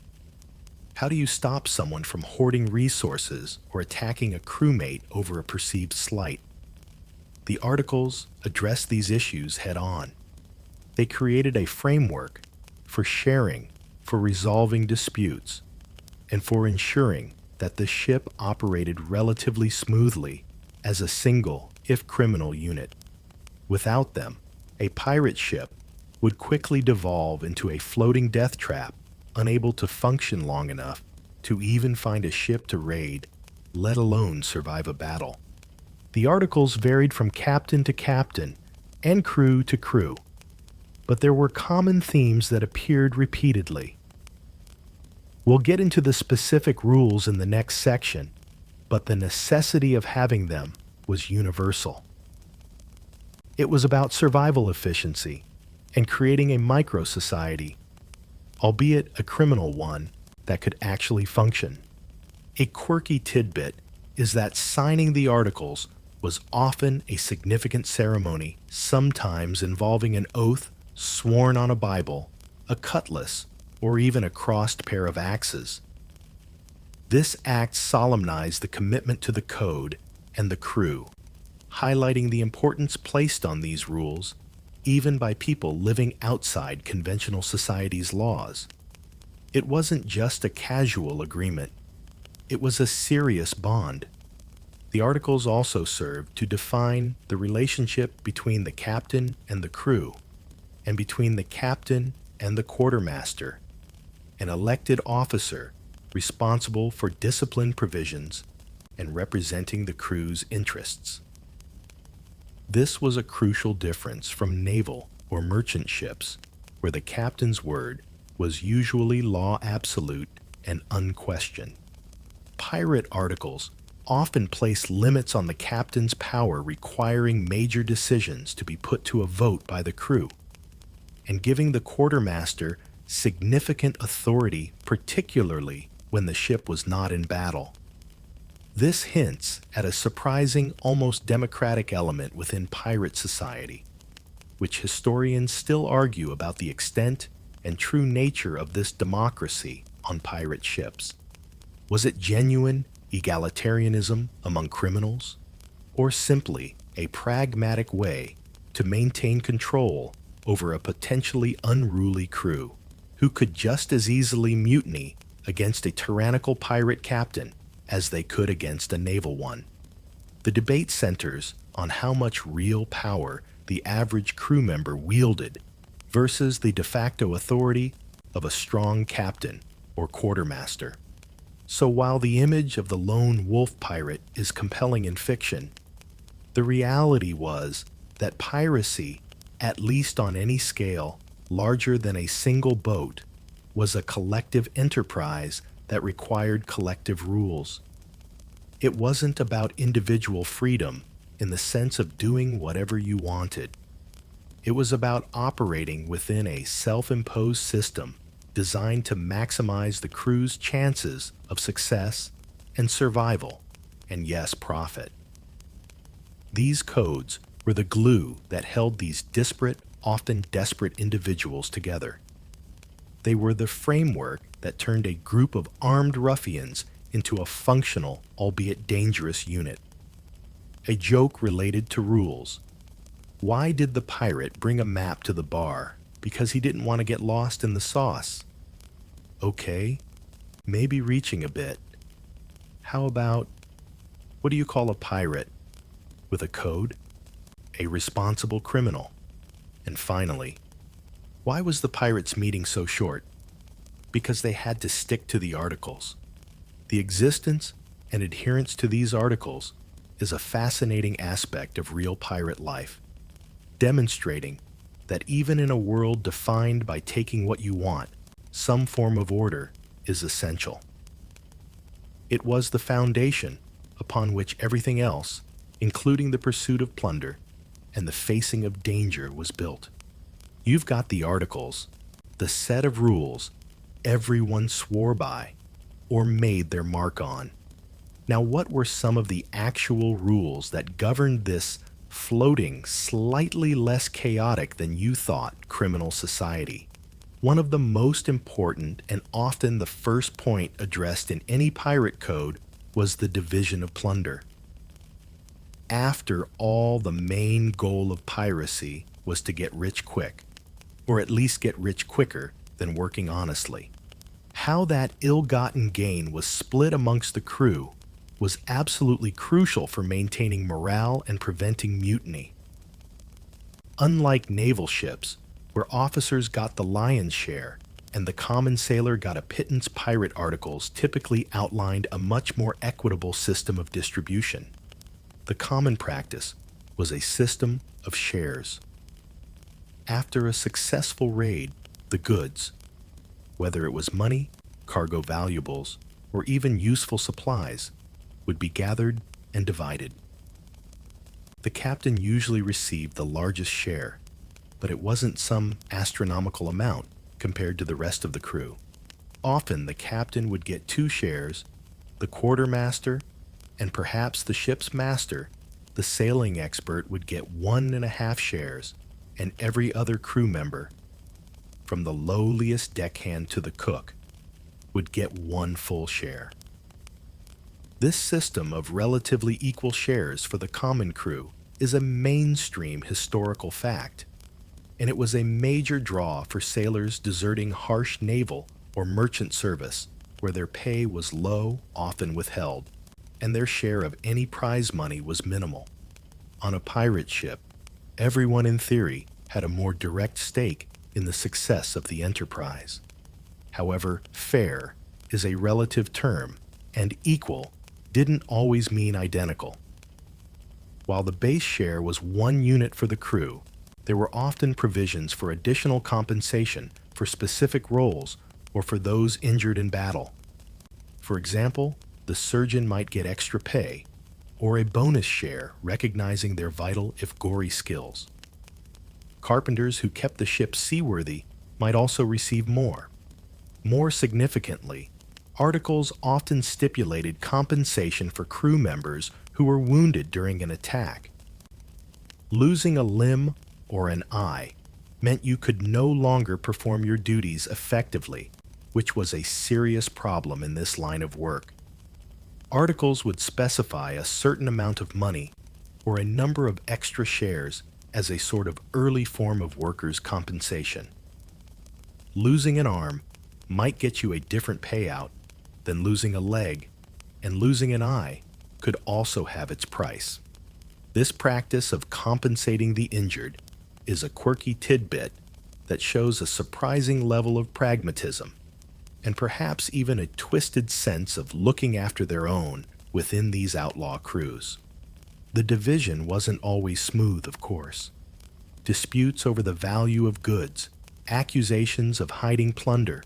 How do you stop someone from hoarding resources or attacking a crewmate over a perceived slight? The articles address these issues head on. They created a framework for sharing, for resolving disputes, and for ensuring that the ship operated relatively smoothly as a single, if criminal, unit. Without them, a pirate ship would quickly devolve into a floating death trap, unable to function long enough to even find a ship to raid, let alone survive a battle. The articles varied from captain to captain and crew to crew, but there were common themes that appeared repeatedly. We'll get into the specific rules in the next section, but the necessity of having them was universal. It was about survival efficiency and creating a micro-society, albeit a criminal one, that could actually function. A quirky tidbit is that signing the articles was often a significant ceremony, sometimes involving an oath sworn on a Bible, a cutlass, or even a crossed pair of axes. This act solemnized the commitment to the code and the crew, highlighting the importance placed on these rules, even by people living outside conventional society's laws. It wasn't just a casual agreement. It was a serious bond. The articles also served to define the relationship between the captain and the crew, and between the captain and the quartermaster, an elected officer responsible for discipline provisions and representing the crew's interests. This was a crucial difference from naval or merchant ships, where the captain's word was usually law absolute and unquestioned. Pirate articles often place limits on the captain's power, requiring major decisions to be put to a vote by the crew, and giving the quartermaster significant authority, particularly when the ship was not in battle. This hints at a surprising, almost democratic element within pirate society, which historians still argue about the extent and true nature of this democracy on pirate ships. Was it genuine egalitarianism among criminals, or simply a pragmatic way to maintain control over a potentially unruly crew who could just as easily mutiny against a tyrannical pirate captain as they could against a naval one? The debate centers on how much real power the average crew member wielded versus the de facto authority of a strong captain or quartermaster. So while the image of the lone wolf pirate is compelling in fiction, the reality was that piracy, at least on any scale larger than a single boat, was a collective enterprise that required collective rules. It wasn't about individual freedom in the sense of doing whatever you wanted. It was about operating within a self-imposed system designed to maximize the crew's chances of success and survival, and yes, profit. These codes were the glue that held these disparate, often desperate individuals together. They were the framework that turned a group of armed ruffians into a functional, albeit dangerous unit. A joke related to rules. Why did the pirate bring a map to the bar? Because he didn't want to get lost in the sauce. Okay, maybe reaching a bit. How about, what do you call a pirate? With a code? A responsible criminal. And finally, why was the pirates' meeting so short? Because they had to stick to the articles. The existence and adherence to these articles is a fascinating aspect of real pirate life, demonstrating that even in a world defined by taking what you want, some form of order is essential. It was the foundation upon which everything else, including the pursuit of plunder and the facing of danger, was built. You've got the articles, the set of rules everyone swore by or made their mark on. Now, what were some of the actual rules that governed this floating, slightly less chaotic than you thought criminal society? One of the most important and often the first point addressed in any pirate code was the division of plunder. After all, the main goal of piracy was to get rich quick, or at least get rich quicker than working honestly. How that ill-gotten gain was split amongst the crew was absolutely crucial for maintaining morale and preventing mutiny. Unlike naval ships, where officers got the lion's share and the common sailor got a pittance, pirate articles typically outlined a much more equitable system of distribution. The common practice was a system of shares. After a successful raid, the goods, whether it was money, cargo valuables, or even useful supplies, would be gathered and divided. The captain usually received the largest share, but it wasn't some astronomical amount compared to the rest of the crew. Often the captain would get 2 shares, the quartermaster, and perhaps the ship's master, the sailing expert, would get 1.5 shares, and every other crew member, from the lowliest deckhand to the cook, would get 1 full share. This system of relatively equal shares for the common crew is a mainstream historical fact, and it was a major draw for sailors deserting harsh naval or merchant service, where their pay was low, often withheld, and their share of any prize money was minimal. On a pirate ship, everyone in theory had a more direct stake in the success of the enterprise. However, fair is a relative term, and equal didn't always mean identical. While the base share was 1 unit for the crew, there were often provisions for additional compensation for specific roles or for those injured in battle. For example, the surgeon might get extra pay, or a bonus share recognizing their vital if gory skills. Carpenters who kept the ship seaworthy might also receive more. More significantly, Articles often stipulated compensation for crew members who were wounded during an attack. Losing a limb or an eye meant you could no longer perform your duties effectively, which was a serious problem in this line of work. Articles would specify a certain amount of money or a number of extra shares as a sort of early form of workers' compensation. Losing an arm might get you a different payout than losing a leg, and losing an eye could also have its price. This practice of compensating the injured is a quirky tidbit that shows a surprising level of pragmatism, and perhaps even a twisted sense of looking after their own within these outlaw crews. The division wasn't always smooth, of course. Disputes over the value of goods, accusations of hiding plunder,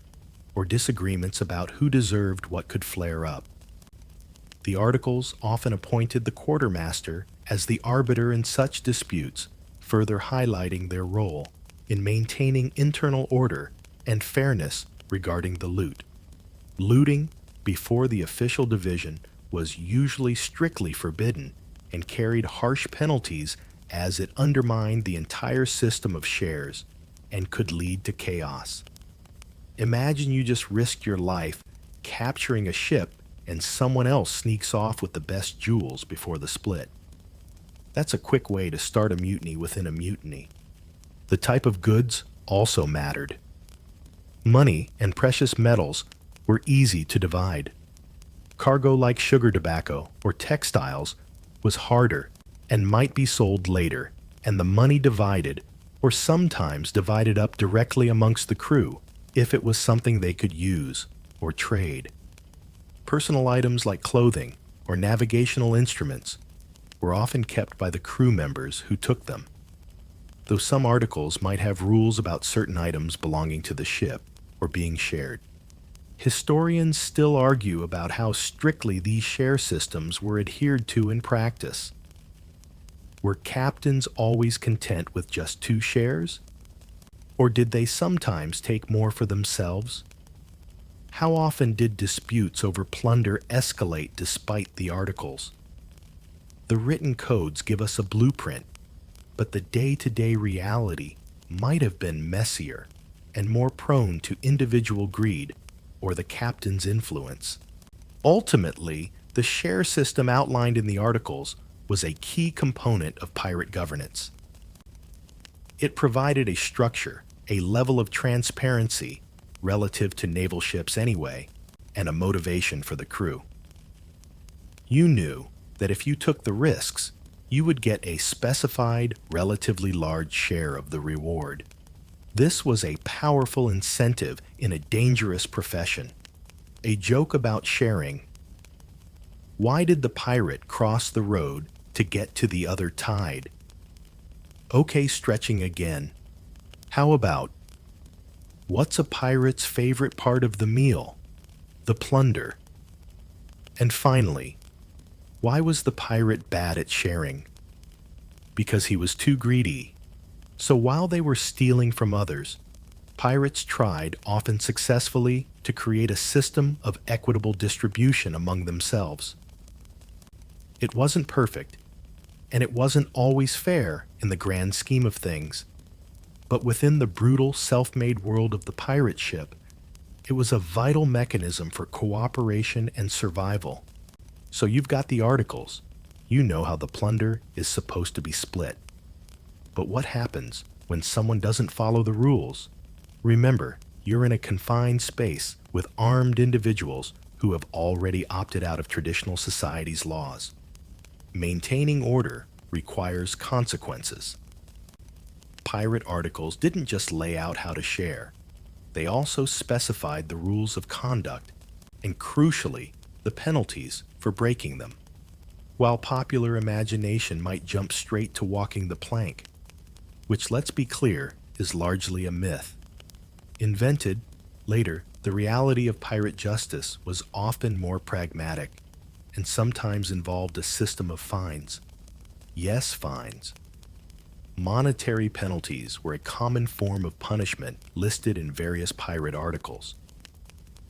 or disagreements about who deserved what could flare up. The articles often appointed the quartermaster as the arbiter in such disputes, further highlighting their role in maintaining internal order and fairness regarding the loot. Looting before the official division was usually strictly forbidden and carried harsh penalties, as it undermined the entire system of shares and could lead to chaos. Imagine you just risked your life capturing a ship and someone else sneaks off with the best jewels before the split. That's a quick way to start a mutiny within a mutiny. The type of goods also mattered. Money and precious metals were easy to divide. Cargo like sugar tobacco or textiles was harder and might be sold later, and the money divided, or sometimes divided up directly amongst the crew if it was something they could use or trade. Personal items like clothing or navigational instruments were often kept by the crew members who took them, though some articles might have rules about certain items belonging to the ship or being shared. Historians still argue about how strictly these share systems were adhered to in practice. Were captains always content with just 2 shares? Or did they sometimes take more for themselves? How often did disputes over plunder escalate despite the articles? The written codes give us a blueprint, but the day-to-day reality might have been messier and more prone to individual greed or the captain's influence. Ultimately, the share system outlined in the articles was a key component of pirate governance. It provided a structure, a level of transparency relative to naval ships anyway, and a motivation for the crew. You knew that if you took the risks, you would get a specified, relatively large share of the reward. This was a powerful incentive in a dangerous profession. A joke about sharing. Why did the pirate cross the road to get to the other tide? Okay, stretching again. How about, what's a pirate's favorite part of the meal? The plunder. And finally, why was the pirate bad at sharing? Because he was too greedy. So while they were stealing from others, pirates tried, often successfully, to create a system of equitable distribution among themselves. It wasn't perfect, and it wasn't always fair in the grand scheme of things, but within the brutal, self-made world of the pirate ship, it was a vital mechanism for cooperation and survival. So you've got the articles. You know how the plunder is supposed to be split. But what happens when someone doesn't follow the rules? Remember, you're in a confined space with armed individuals who have already opted out of traditional society's laws. Maintaining order requires consequences. Pirate articles didn't just lay out how to share. They also specified the rules of conduct and, crucially, the penalties for breaking them. While popular imagination might jump straight to walking the plank, which, let's be clear, is largely a myth. Invented, later, the reality of pirate justice was often more pragmatic and sometimes involved a system of fines. Yes, fines. Monetary penalties were a common form of punishment listed in various pirate articles.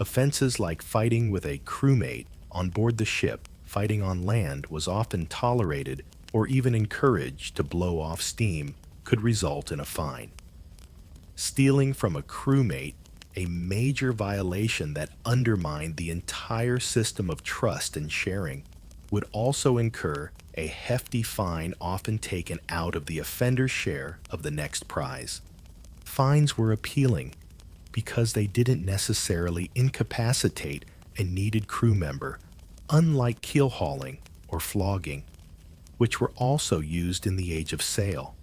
Offenses like fighting with a crewmate on board the ship, fighting on land, was often tolerated or even encouraged to blow off steam, could result in a fine. Stealing from a crewmate, a major violation that undermined the entire system of trust and sharing, would also incur a hefty fine, often taken out of the offender's share of the next prize. Fines were appealing because they didn't necessarily incapacitate a needed crew member, unlike keel hauling or flogging, which were also used in the Age of Sail,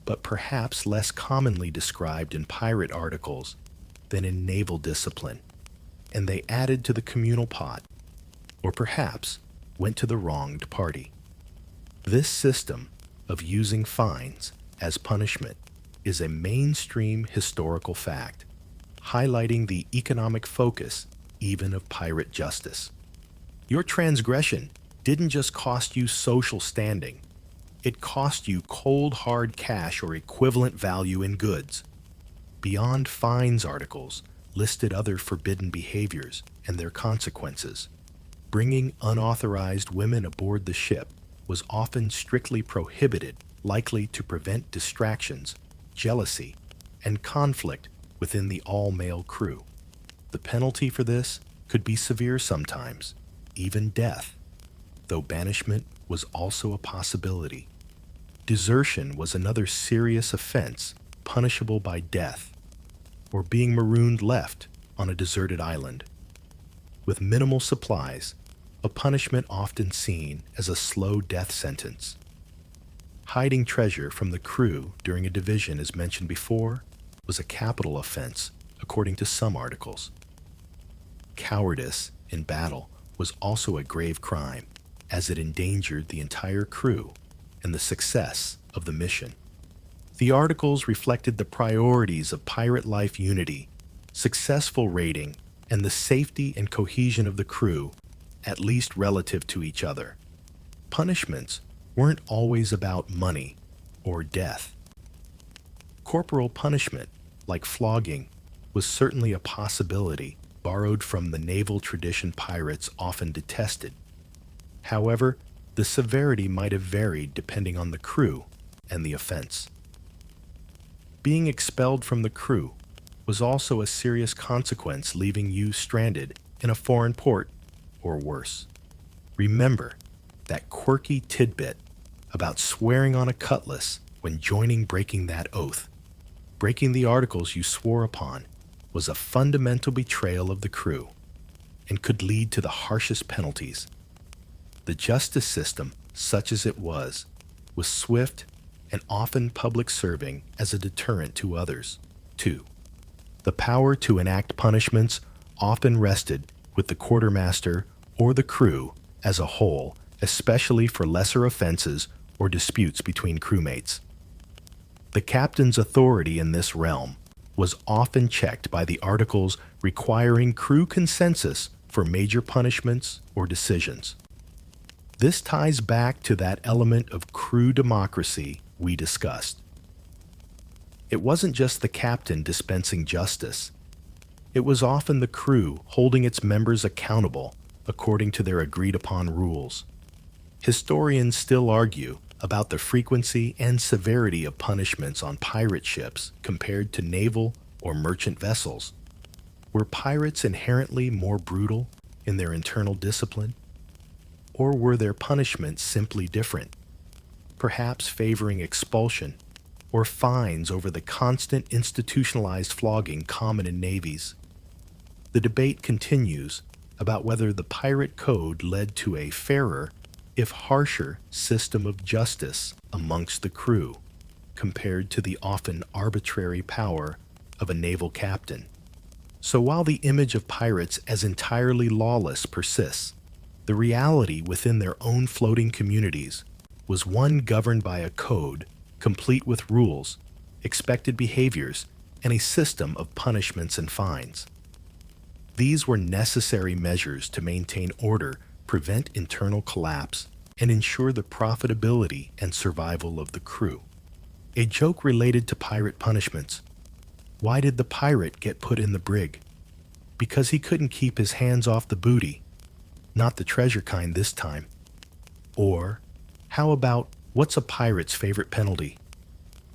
but perhaps less commonly described in pirate articles than in naval discipline, and they added to the communal pot, or perhaps went to the wronged party. This system of using fines as punishment is a mainstream historical fact, highlighting the economic focus even of pirate justice. Your transgression didn't just cost you social standing, it cost you cold hard cash or equivalent value in goods. Beyond Fines articles listed other forbidden behaviors and their consequences. Bringing unauthorized women aboard the ship was often strictly prohibited, likely to prevent distractions, jealousy, and conflict within the all-male crew. The penalty for this could be severe sometimes, even death, though banishment was also a possibility. Desertion was another serious offense, punishable by death, or being marooned left on a deserted island. With minimal supplies, a punishment often seen as a slow death sentence. Hiding treasure from the crew during a division, as mentioned before, was a capital offense, according to some articles. Cowardice in battle was also a grave crime, as it endangered the entire crew and the success of the mission. The articles reflected the priorities of pirate life: unity, successful raiding, and the safety and cohesion of the crew, at least relative to each other. Punishments weren't always about money or death. Corporal punishment, like flogging, was certainly a possibility, borrowed from the naval tradition pirates often detested. However, the severity might have varied depending on the crew and the offense. Being expelled from the crew was also a serious consequence, leaving you stranded in a foreign port or worse. Remember that quirky tidbit about swearing on a cutlass when joining breaking that oath. Breaking the articles you swore upon was a fundamental betrayal of the crew and could lead to the harshest penalties. The justice system, such as it was swift and often public, serving as a deterrent to others. 2. The power to enact punishments often rested with the quartermaster or the crew as a whole, especially for lesser offenses or disputes between crewmates. The captain's authority in this realm was often checked by the articles requiring crew consensus for major punishments or decisions. This ties back to that element of crew democracy we discussed. It wasn't just the captain dispensing justice. It was often the crew holding its members accountable according to their agreed-upon rules. Historians still argue about the frequency and severity of punishments on pirate ships compared to naval or merchant vessels. Were pirates inherently more brutal in their internal discipline? Or were their punishments simply different, perhaps favoring expulsion or fines over the constant institutionalized flogging common in navies? The debate continues about whether the pirate code led to a fairer, if harsher, system of justice amongst the crew, compared to the often arbitrary power of a naval captain. So while the image of pirates as entirely lawless persists, the reality within their own floating communities was one governed by a code, complete with rules, expected behaviors, and a system of punishments and fines. These were necessary measures to maintain order, prevent internal collapse, and ensure the profitability and survival of the crew. A joke related to pirate punishments. Why did the pirate get put in the brig? because he couldn't keep his hands off the booty, not the treasure kind this time. Or, how about what's a pirate's favorite penalty?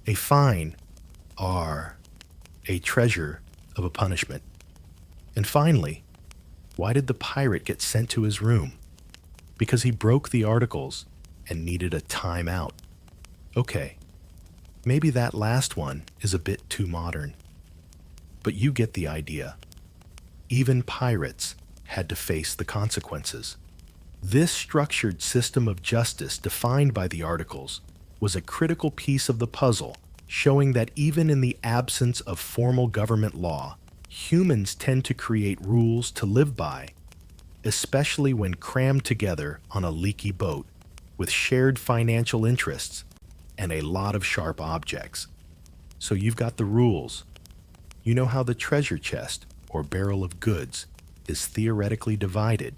A fine, or a treasure of a punishment. And finally, why did the pirate get sent to his room? Because he broke the articles and needed a timeout. Okay, maybe that last one is a bit too modern. But you get the idea. Even pirates had to face the consequences. This structured system of justice defined by the articles was a critical piece of the puzzle, showing that even in the absence of formal government law, humans tend to create rules to live by, especially when crammed together on a leaky boat with shared financial interests and a lot of sharp objects. So you've got the rules. You know how the treasure chest or barrel of goods is theoretically divided,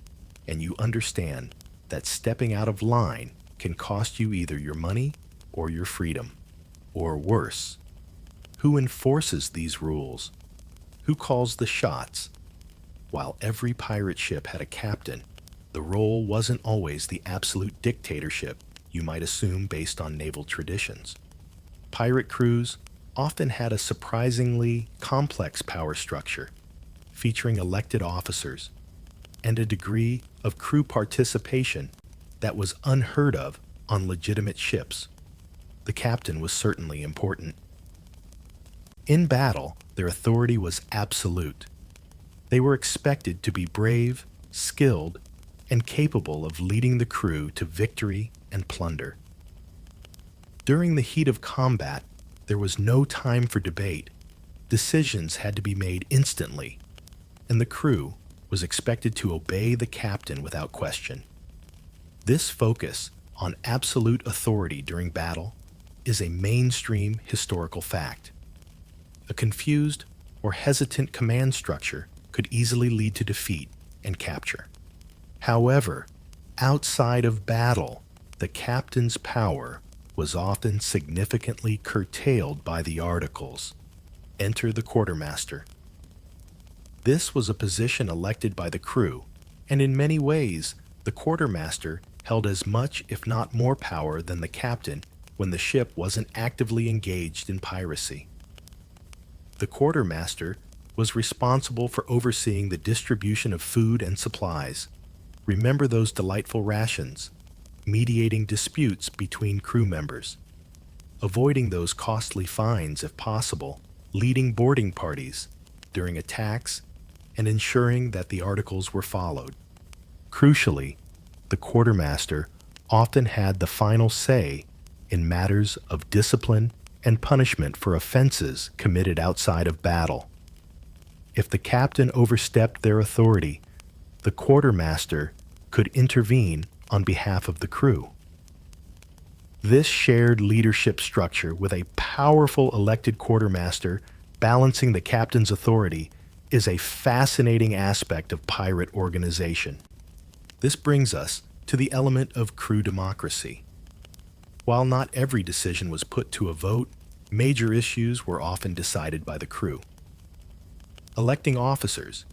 and you understand that stepping out of line can cost you either your money or your freedom. Or worse, who enforces these rules? Who calls the shots? While every pirate ship had a captain, the role wasn't always the absolute dictatorship you might assume based on naval traditions. Pirate crews often had a surprisingly complex power structure, featuring elected officers and a degree of crew participation that was unheard of on legitimate ships. The captain was certainly important. In battle, their authority was absolute. They were expected to be brave, skilled, and capable of leading the crew to victory and plunder. During the heat of combat, there was no time for debate. Decisions had to be made instantly, and the crew was expected to obey the captain without question. This focus on absolute authority during battle is a mainstream historical fact. A confused or hesitant command structure could easily lead to defeat and capture. However, outside of battle, the captain's power was often significantly curtailed by the articles. Enter the quartermaster. This was a position elected by the crew, and in many ways, the quartermaster held as much, if not more, power than the captain when the ship wasn't actively engaged in piracy. The quartermaster was responsible for overseeing the distribution of food and supplies. Remember those delightful rations, mediating disputes between crew members, avoiding those costly fines if possible, leading boarding parties during attacks, and ensuring that the articles were followed. Crucially, the quartermaster often had the final say in matters of discipline and punishment for offenses committed outside of battle. If the captain overstepped their authority, the quartermaster could intervene on behalf of the crew. This shared leadership structure with a powerful elected quartermaster balancing the captain's authority is a fascinating aspect of pirate organization. This brings us to the element of crew democracy. While not every decision was put to a vote, major issues were often decided by the crew. Electing officers,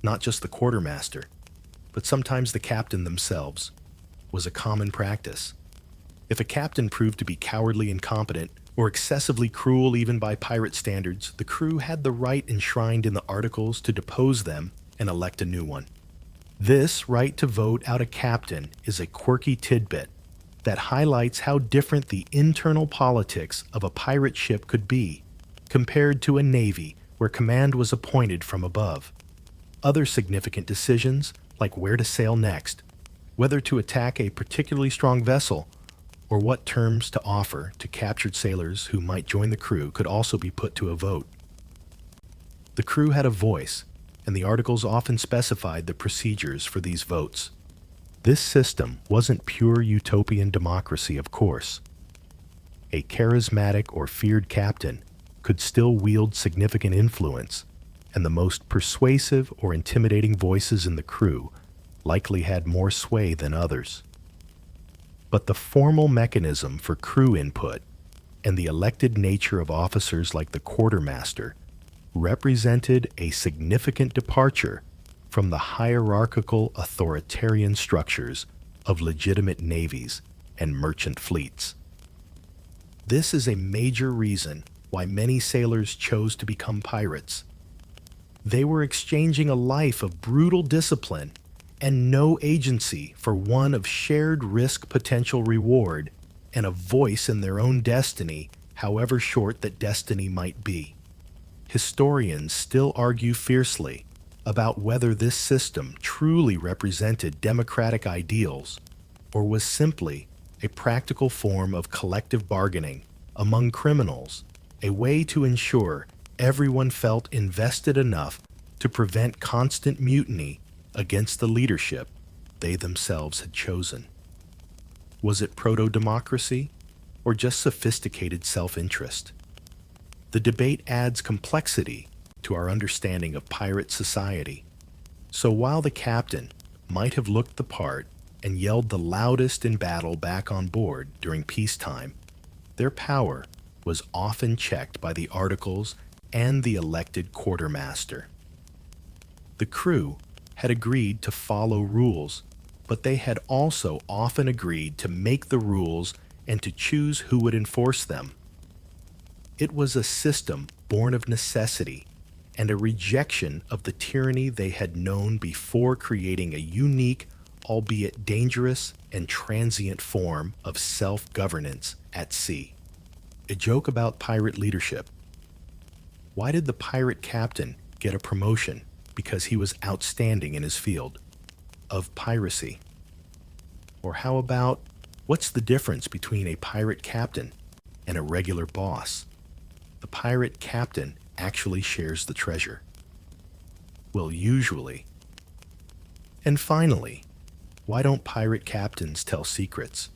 not just the quartermaster, but sometimes the captain themselves, was a common practice. If a captain proved to be cowardly, incompetent, or excessively cruel even by pirate standards, the crew had the right enshrined in the articles to depose them and elect a new one. This right to vote out a captain is a quirky tidbit that highlights how different the internal politics of a pirate ship could be compared to a navy where command was appointed from above. Other significant decisions, like where to sail next, whether to attack a particularly strong vessel, or what terms to offer to captured sailors who might join the crew, could also be put to a vote. The crew had a voice, and the articles often specified the procedures for these votes. This system wasn't pure utopian democracy, of course. A charismatic or feared captain could still wield significant influence, and the most persuasive or intimidating voices in the crew likely had more sway than others. But the formal mechanism for crew input and the elected nature of officers like the quartermaster represented a significant departure from the hierarchical authoritarian structures of legitimate navies and merchant fleets. This is a major reason why many sailors chose to become pirates. They were exchanging a life of brutal discipline and no agency for one of shared risk potential reward and a voice in their own destiny, however short that destiny might be. Historians still argue fiercely about whether this system truly represented democratic ideals or was simply a practical form of collective bargaining among criminals, a way to ensure everyone felt invested enough to prevent constant mutiny against the leadership they themselves had chosen. Was it proto-democracy or just sophisticated self-interest? The debate adds complexity to our understanding of pirate society. So while the captain might have looked the part and yelled the loudest in battle back on board during peacetime, their power was often checked by the articles and the elected quartermaster. The crew had agreed to follow rules, but they had also often agreed to make the rules and to choose who would enforce them. It was a system born of necessity and a rejection of the tyranny they had known before creating a unique, albeit dangerous and transient form of self-governance at sea. A joke about pirate leadership. Why did the pirate captain get a promotion? Because he was outstanding in his field of piracy. Or how about, what's the difference between a pirate captain and a regular boss? The pirate captain actually shares the treasure. Well, usually. And finally, why don't pirate captains tell secrets?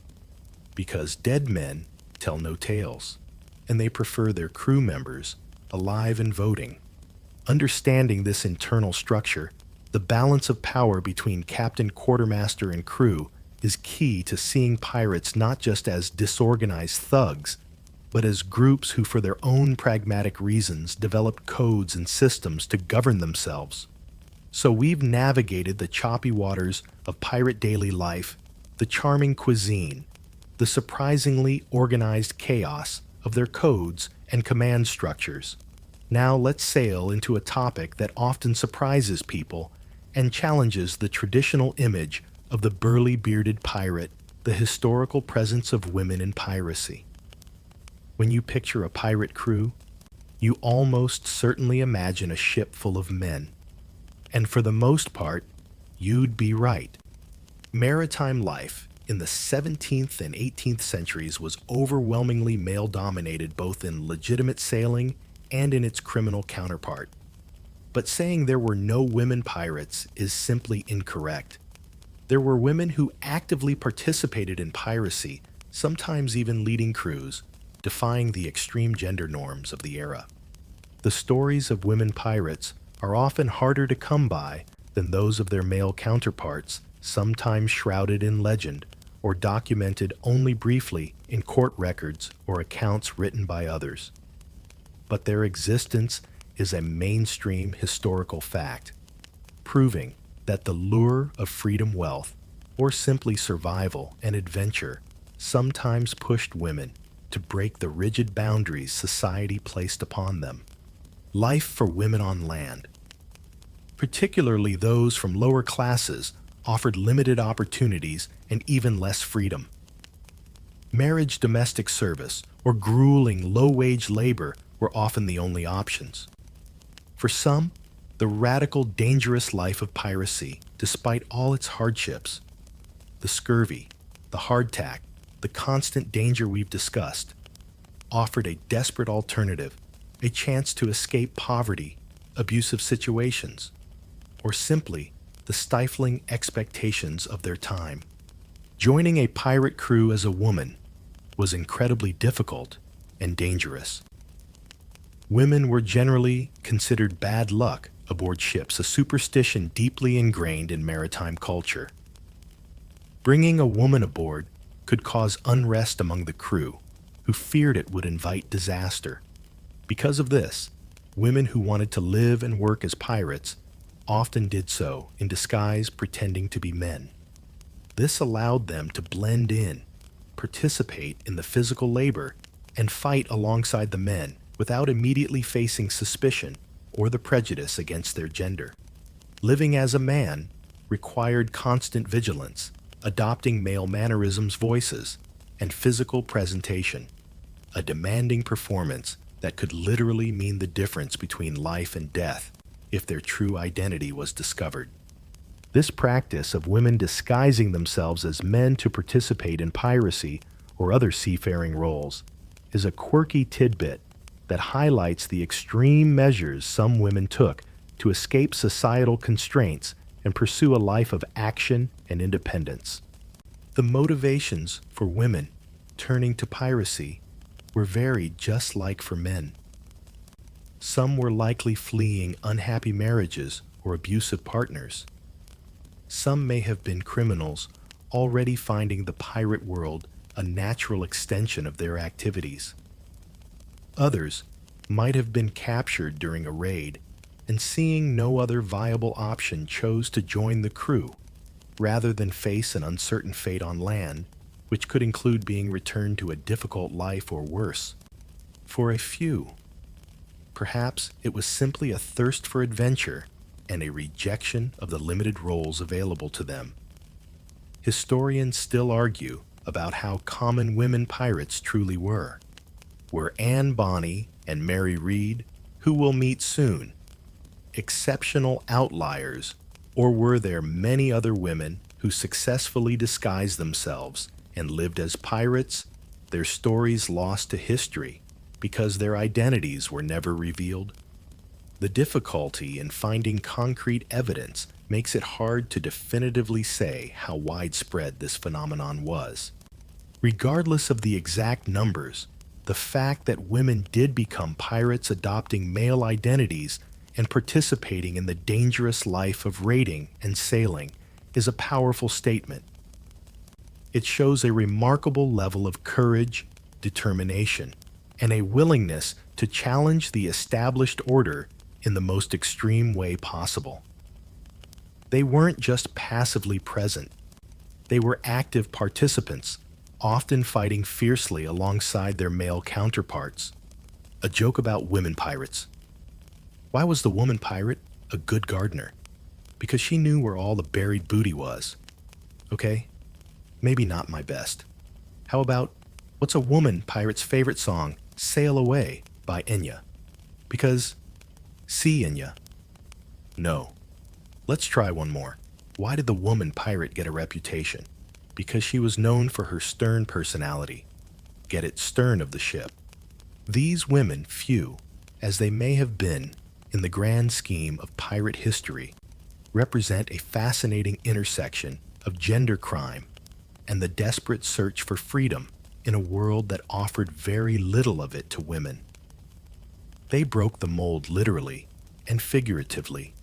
Because dead men tell no tales, and they prefer their crew members alive and voting. Understanding this internal structure, the balance of power between captain, quartermaster, and crew is key to seeing pirates not just as disorganized thugs, but as groups who for their own pragmatic reasons developed codes and systems to govern themselves. So we've navigated the choppy waters of pirate daily life, the charming cuisine, the surprisingly organized chaos of their codes and command structures. Now let's sail into a topic that often surprises people and challenges the traditional image of the burly bearded pirate, the historical presence of women in piracy. When you picture a pirate crew, you almost certainly imagine a ship full of men. And for the most part, you'd be right. Maritime life in the 17th and 18th centuries was overwhelmingly male-dominated both in legitimate sailing and in its criminal counterpart. But saying there were no women pirates is simply incorrect. There were women who actively participated in piracy, sometimes even leading crews, defying the extreme gender norms of the era. The stories of women pirates are often harder to come by than those of their male counterparts, sometimes shrouded in legend or documented only briefly in court records or accounts written by others. But their existence is a mainstream historical fact, proving that the lure of freedom, wealth, or simply survival and adventure sometimes pushed women to break the rigid boundaries society placed upon them. Life for women on land, particularly those from lower classes, offered limited opportunities and even less freedom. Marriage, domestic service, or grueling low-wage labor were often the only options. For some, the radical, dangerous life of piracy, despite all its hardships, the scurvy, the hardtack, the constant danger we've discussed, offered a desperate alternative, a chance to escape poverty, abusive situations, or simply the stifling expectations of their time. Joining a pirate crew as a woman was incredibly difficult and dangerous. Women were generally considered bad luck aboard ships, a superstition deeply ingrained in maritime culture. Bringing a woman aboard could cause unrest among the crew, who feared it would invite disaster. Because of this, Women who wanted to live and work as pirates often did so in disguise, pretending to be men. This allowed them to blend in, participate in the physical labor, and fight alongside the men without immediately facing suspicion or the prejudice against their gender. Living as a man required constant vigilance, adopting male mannerisms, voices, and physical presentation, a demanding performance that could literally mean the difference between life and death if their true identity was discovered. This practice of women disguising themselves as men to participate in piracy or other seafaring roles is a quirky tidbit that highlights the extreme measures some women took to escape societal constraints and pursue a life of action and independence. The motivations for women turning to piracy were varied just like for men. Some were likely fleeing unhappy marriages or abusive partners. Some may have been criminals already finding the pirate world a natural extension of their activities. Others might have been captured during a raid and, seeing no other viable option, chose to join the crew rather than face an uncertain fate on land, which could include being returned to a difficult life or worse. For a few, perhaps it was simply a thirst for adventure and a rejection of the limited roles available to them. Historians still argue about how common women pirates truly were. Were Anne Bonny and Mary Read, who we'll meet soon, exceptional outliers, or were there many other women who successfully disguised themselves and lived as pirates, their stories lost to history because their identities were never revealed? The difficulty in finding concrete evidence makes it hard to definitively say how widespread this phenomenon was. Regardless of the exact numbers, the fact that women did become pirates adopting male identities and participating in the dangerous life of raiding and sailing is a powerful statement. It shows a remarkable level of courage, determination, and a willingness to challenge the established order in the most extreme way possible. They weren't just passively present. They were active participants, often fighting fiercely alongside their male counterparts. A joke about women pirates. Why was the woman pirate a good gardener? Because she knew where all the buried booty was. Okay, maybe not my best. How about, what's a woman pirate's favorite song, Sail Away by Enya? Because, see Enya. No. Let's try one more. Why did the woman pirate get a reputation? Because she was known for her stern personality. Get it, stern of the ship. These women, few as they may have been in the grand scheme of pirate history, represent a fascinating intersection of gender crime and the desperate search for freedom in a world that offered very little of it to women. They broke the mold literally and figuratively,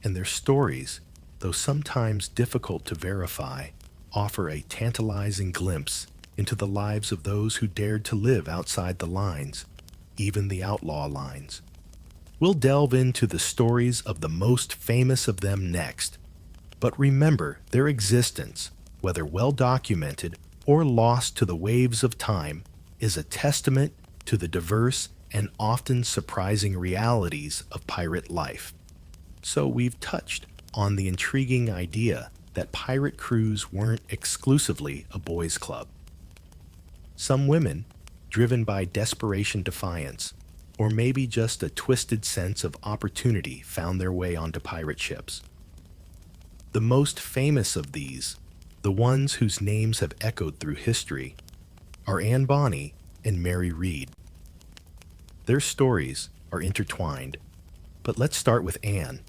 and their stories, though sometimes difficult to verify, offer a tantalizing glimpse into the lives of those who dared to live outside the lines, even the outlaw lines. We'll delve into the stories of the most famous of them next, but remember, their existence, whether well documented or lost to the waves of time, is a testament to the diverse and often surprising realities of pirate life. So we've touched on the intriguing idea that pirate crews weren't exclusively a boys' club. Some women, driven by desperation, defiance, or maybe just a twisted sense of opportunity, found their way onto pirate ships. The most famous of these, the ones whose names have echoed through history, are Anne Bonny and Mary Read. Their stories are intertwined, but let's start with Anne.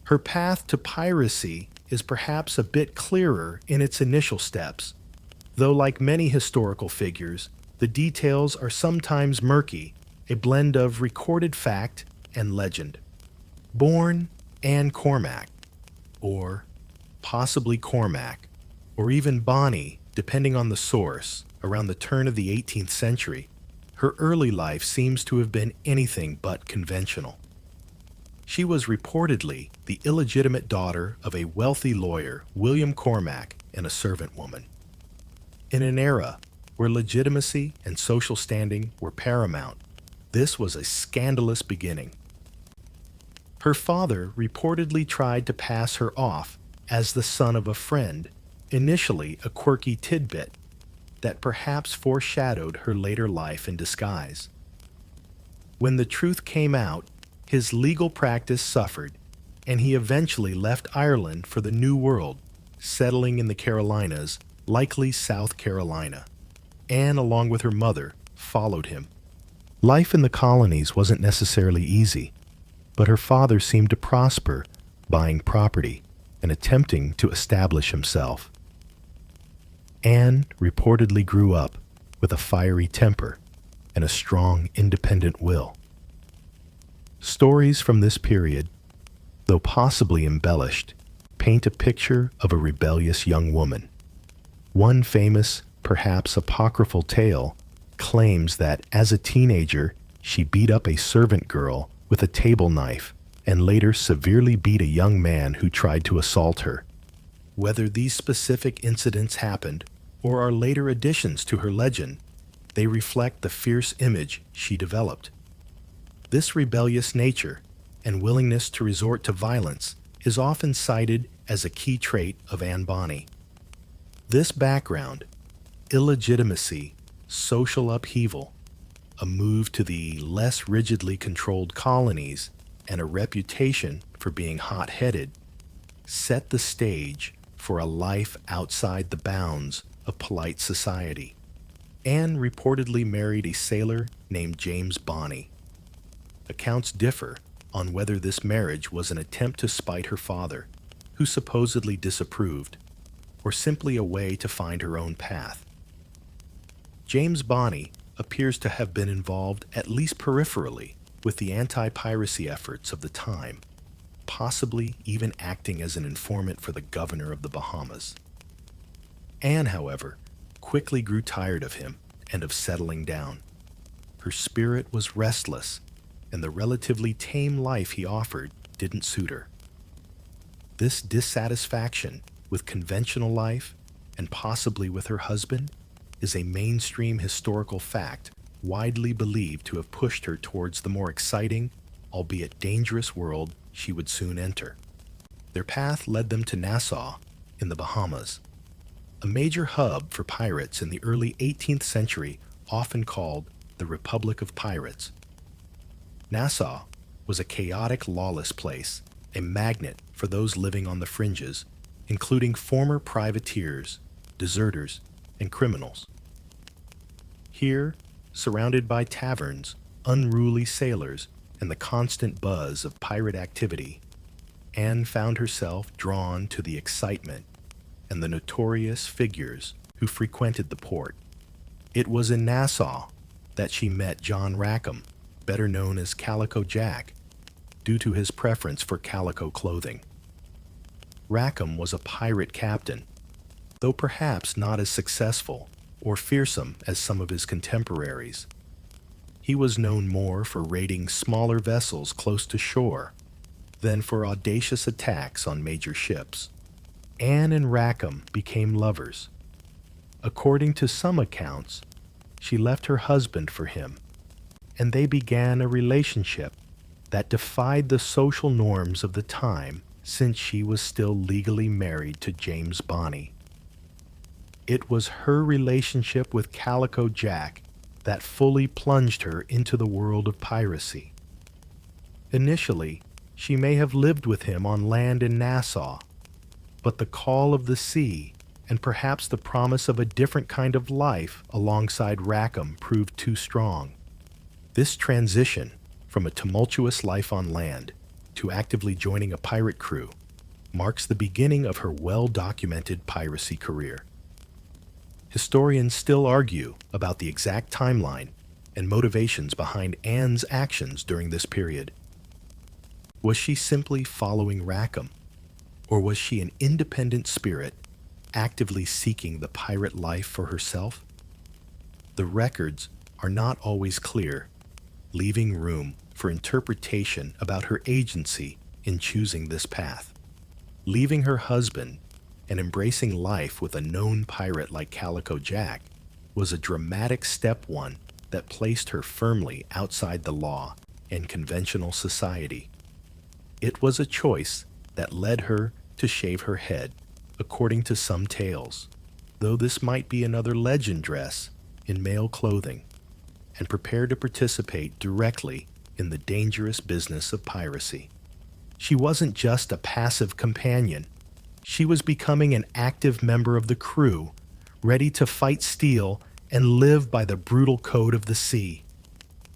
Her path to piracy is perhaps a bit clearer in its initial steps, though like many historical figures, the details are sometimes murky, a blend of recorded fact and legend. Born Anne Cormack, or possibly Cormac, or even Bonny, depending on the source, around the turn of the 18th century, Her early life seems to have been anything but conventional. She was reportedly the illegitimate daughter of a wealthy lawyer, William Cormack, and a servant woman. In an era where legitimacy and social standing were paramount, this was a scandalous beginning. Her father reportedly tried to pass her off as the son of a friend, initially a quirky tidbit that perhaps foreshadowed her later life in disguise. When the truth came out, his legal practice suffered, and he eventually left Ireland for the New World, settling in the Carolinas, likely South Carolina. Anne, along with her mother, followed him. Life in the colonies wasn't necessarily easy, but her father seemed to prosper, buying property and attempting to establish himself. Anne reportedly grew up with a fiery temper and a strong, independent will. Stories from this period, though possibly embellished, paint a picture of a rebellious young woman. One famous, perhaps apocryphal tale claims that as a teenager, she beat up a servant girl with a table knife and later severely beat a young man who tried to assault her. Whether these specific incidents happened or are later additions to her legend, they reflect the fierce image she developed. This rebellious nature and willingness to resort to violence is often cited as a key trait of Anne Bonny. This background, illegitimacy, social upheaval, a move to the less rigidly controlled colonies, and a reputation for being hot-headed, set the stage for a life outside the bounds of polite society. Anne reportedly married a sailor named James Bonny. Accounts differ on whether this marriage was an attempt to spite her father, who supposedly disapproved, or simply a way to find her own path. James Bonny appears to have been involved at least peripherally with the anti-piracy efforts of the time, possibly even acting as an informant for the governor of the Bahamas. Anne, however, quickly grew tired of him and of settling down. Her spirit was restless, and the relatively tame life he offered didn't suit her. This dissatisfaction with conventional life, and possibly with her husband, is a mainstream historical fact widely believed to have pushed her towards the more exciting, albeit dangerous world she would soon enter. Their path led them to Nassau in the Bahamas, a major hub for pirates in the early 18th century, often called the Republic of Pirates. Nassau was a chaotic, lawless place, a magnet for those living on the fringes, including former privateers, deserters, and criminals. Here, surrounded by taverns, unruly sailors, and the constant buzz of pirate activity, Anne found herself drawn to the excitement and the notorious figures who frequented the port. It was in Nassau that she met John Rackham, better known as Calico Jack, due to his preference for calico clothing. Rackham was a pirate captain, though perhaps not as successful or fearsome as some of his contemporaries. He was known more for raiding smaller vessels close to shore than for audacious attacks on major ships. Anne and Rackham became lovers. According to some accounts, she left her husband for him, and they began a relationship that defied the social norms of the time, since she was still legally married to James Bonny. It was her relationship with Calico Jack that fully plunged her into the world of piracy. Initially, she may have lived with him on land in Nassau, but the call of the sea and perhaps the promise of a different kind of life alongside Rackham proved too strong. This transition from a tumultuous life on land to actively joining a pirate crew marks the beginning of her well-documented piracy career. Historians still argue about the exact timeline and motivations behind Anne's actions during this period. Was she simply following Rackham, or was she an independent spirit actively seeking the pirate life for herself? The records are not always clear, leaving room for interpretation about her agency in choosing this path. Leaving her husband and embracing life with a known pirate like Calico Jack was a dramatic step one that placed her firmly outside the law and conventional society. It was a choice that led her to shave her head, according to some tales, though this might be another legend dress in male clothing, and prepare to participate directly in the dangerous business of piracy. She wasn't just a passive companion. She was becoming an active member of the crew, ready to fight steel and live by the brutal code of the sea.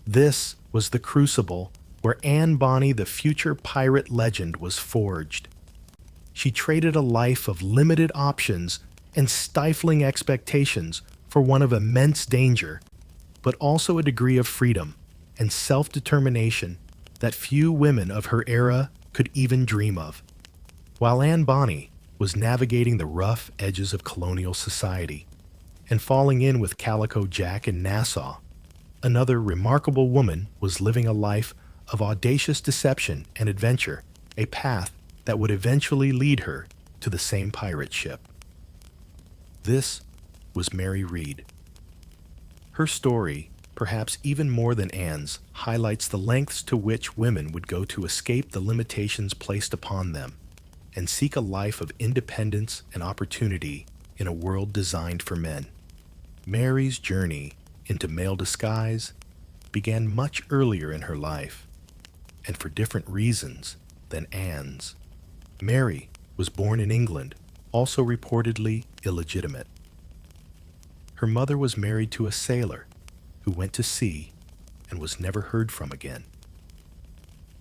This was the crucible where Anne Bonny, the future pirate legend, was forged. She traded a life of limited options and stifling expectations for one of immense danger, but also a degree of freedom and self-determination that few women of her era could even dream of. While Anne Bonny was navigating the rough edges of colonial society and falling in with Calico Jack in Nassau, another remarkable woman was living a life of audacious deception and adventure, a path that would eventually lead her to the same pirate ship. This was Mary Read. Her story, perhaps even more than Anne's, highlights the lengths to which women would go to escape the limitations placed upon them and seek a life of independence and opportunity in a world designed for men. Mary's journey into male disguise began much earlier in her life, and for different reasons than Anne's. Mary was born in England, also reportedly illegitimate. Her mother was married to a sailor who went to sea and was never heard from again.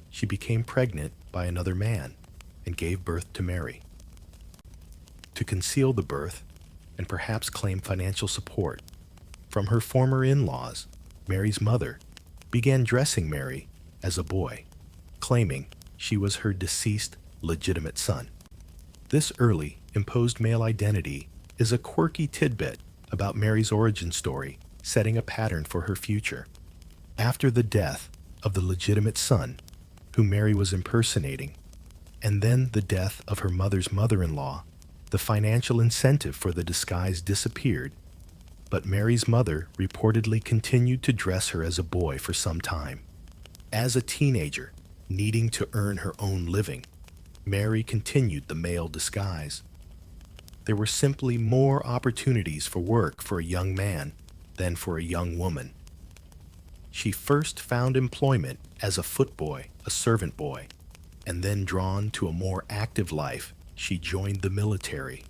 She became pregnant by another man and gave birth to Mary. To conceal the birth and perhaps claim financial support from her former in-laws, Mary's mother began dressing Mary as a boy, claiming she was her deceased legitimate son. This early imposed male identity is a quirky tidbit about Mary's origin story, setting a pattern for her future. After the death of the legitimate son, who Mary was impersonating, and then the death of her mother's mother-in-law, the financial incentive for the disguise disappeared, but Mary's mother reportedly continued to dress her as a boy for some time. As a teenager, needing to earn her own living, Mary continued the male disguise. There were simply more opportunities for work for a young man than for a young woman. She first found employment as a footboy, a servant boy, and then drawn to a more active life, she joined the military.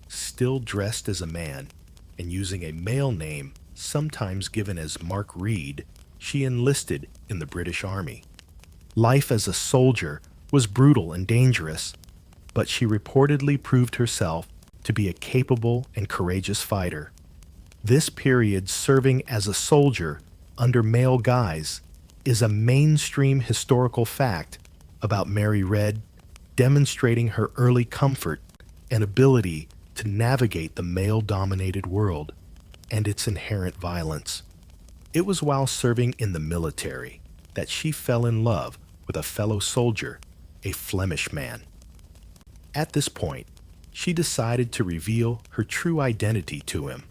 Still dressed as a man and using a male name, sometimes given as Mark Read, she enlisted in the British Army. Life as a soldier was brutal and dangerous, but she reportedly proved herself to be a capable and courageous fighter. This period serving as a soldier under male guise is a mainstream historical fact about Mary Read, demonstrating her early comfort and ability to navigate the male-dominated world and its inherent violence. It was while serving in the military that she fell in love with a fellow soldier, a Flemish man. At this point, she decided to reveal her true identity to him.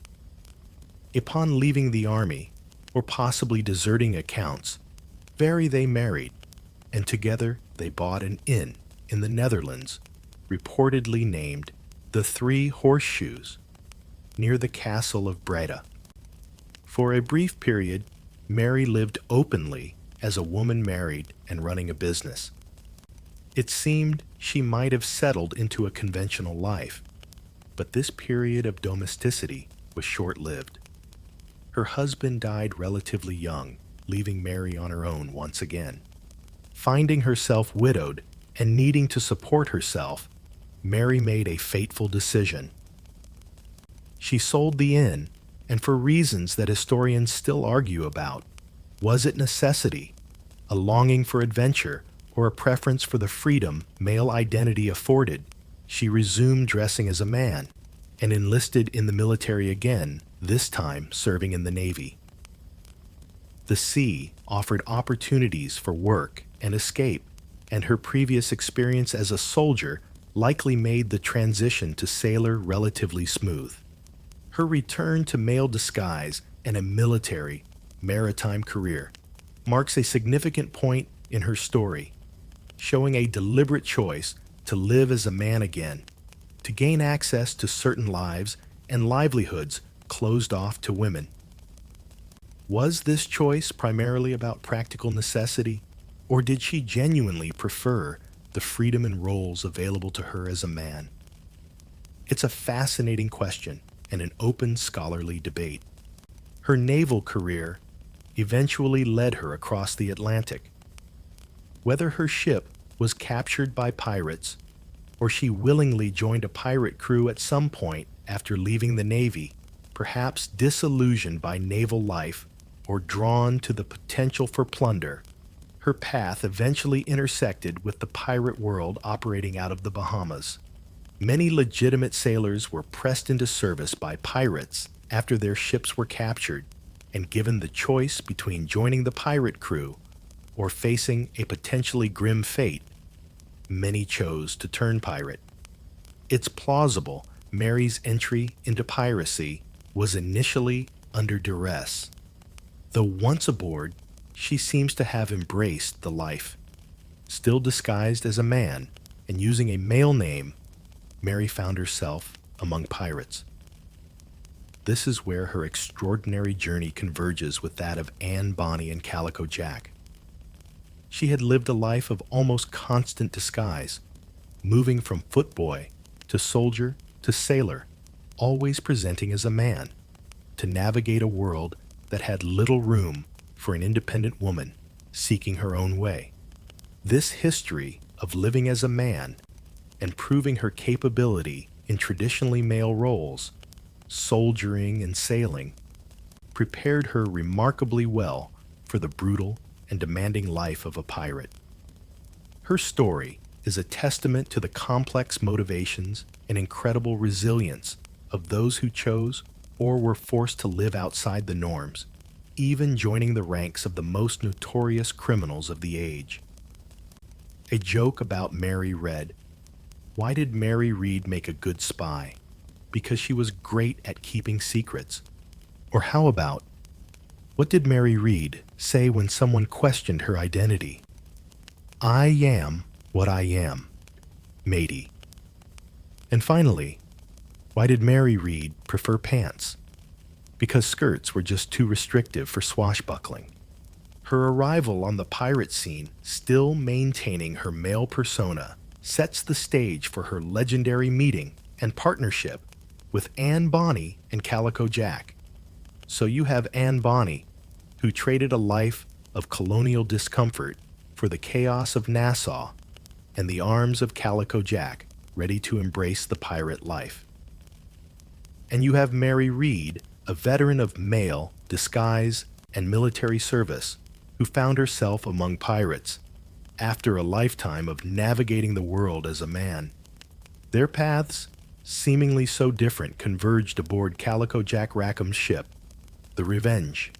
Upon leaving the army, or possibly deserting accounts, they married, and together they bought an inn in the Netherlands, reportedly named the Three Horseshoes, near the castle of Breda. For a brief period, Mary lived openly as a woman married and running a business. It seemed she might have settled into a conventional life, but this period of domesticity was short-lived. Her husband died relatively young, leaving Mary on her own once again. Finding herself widowed and needing to support herself, Mary made a fateful decision. She sold the inn, and for reasons that historians still argue about, was it necessity, a longing for adventure, or a preference for the freedom male identity afforded, she resumed dressing as a man and enlisted in the military again, this time serving in the Navy. The sea offered opportunities for work and escape, and her previous experience as a soldier likely made the transition to sailor relatively smooth. Her return to male disguise and a military, maritime career marks a significant point in her story, showing a deliberate choice to live as a man again, to gain access to certain lives and livelihoods closed off to women. Was this choice primarily about practical necessity, or did she genuinely prefer the freedom and roles available to her as a man? It's a fascinating question and an open scholarly debate. Her naval career eventually led her across the Atlantic. Whether her ship was captured by pirates or she willingly joined a pirate crew at some point after leaving the Navy, perhaps disillusioned by naval life or drawn to the potential for plunder, her path eventually intersected with the pirate world operating out of the Bahamas. Many legitimate sailors were pressed into service by pirates after their ships were captured, and given the choice between joining the pirate crew or facing a potentially grim fate, many chose to turn pirate. It's plausible Mary's entry into piracy was initially under duress. Though once aboard, she seems to have embraced the life. Still disguised as a man and using a male name, Mary found herself among pirates. This is where her extraordinary journey converges with that of Anne Bonny and Calico Jack. She had lived a life of almost constant disguise, moving from footboy to soldier to sailor, always presenting as a man, to navigate a world that had little room for an independent woman seeking her own way. This history of living as a man and proving her capability in traditionally male roles, soldiering and sailing, prepared her remarkably well for the brutal and demanding life of a pirate. Her story is a testament to the complex motivations and incredible resilience of those who chose or were forced to live outside the norms, even joining the ranks of the most notorious criminals of the age. A joke about Mary read, "Why did Mary Read make a good spy? Because she was great at keeping secrets." Or how about, what did Mary Read say when someone questioned her identity? "I am what I am, matey." And finally, why did Mary Read prefer pants? Because skirts were just too restrictive for swashbuckling. Her arrival on the pirate scene, still maintaining her male persona, sets the stage for her legendary meeting and partnership with Anne Bonny and Calico Jack. So you have Anne Bonny, who traded a life of colonial discomfort for the chaos of Nassau, and the arms of Calico Jack, ready to embrace the pirate life. And you have Mary Read, a veteran of male, disguise, and military service, who found herself among pirates after a lifetime of navigating the world as a man. Their paths, seemingly so different, converged aboard Calico Jack Rackham's ship, the Revenge.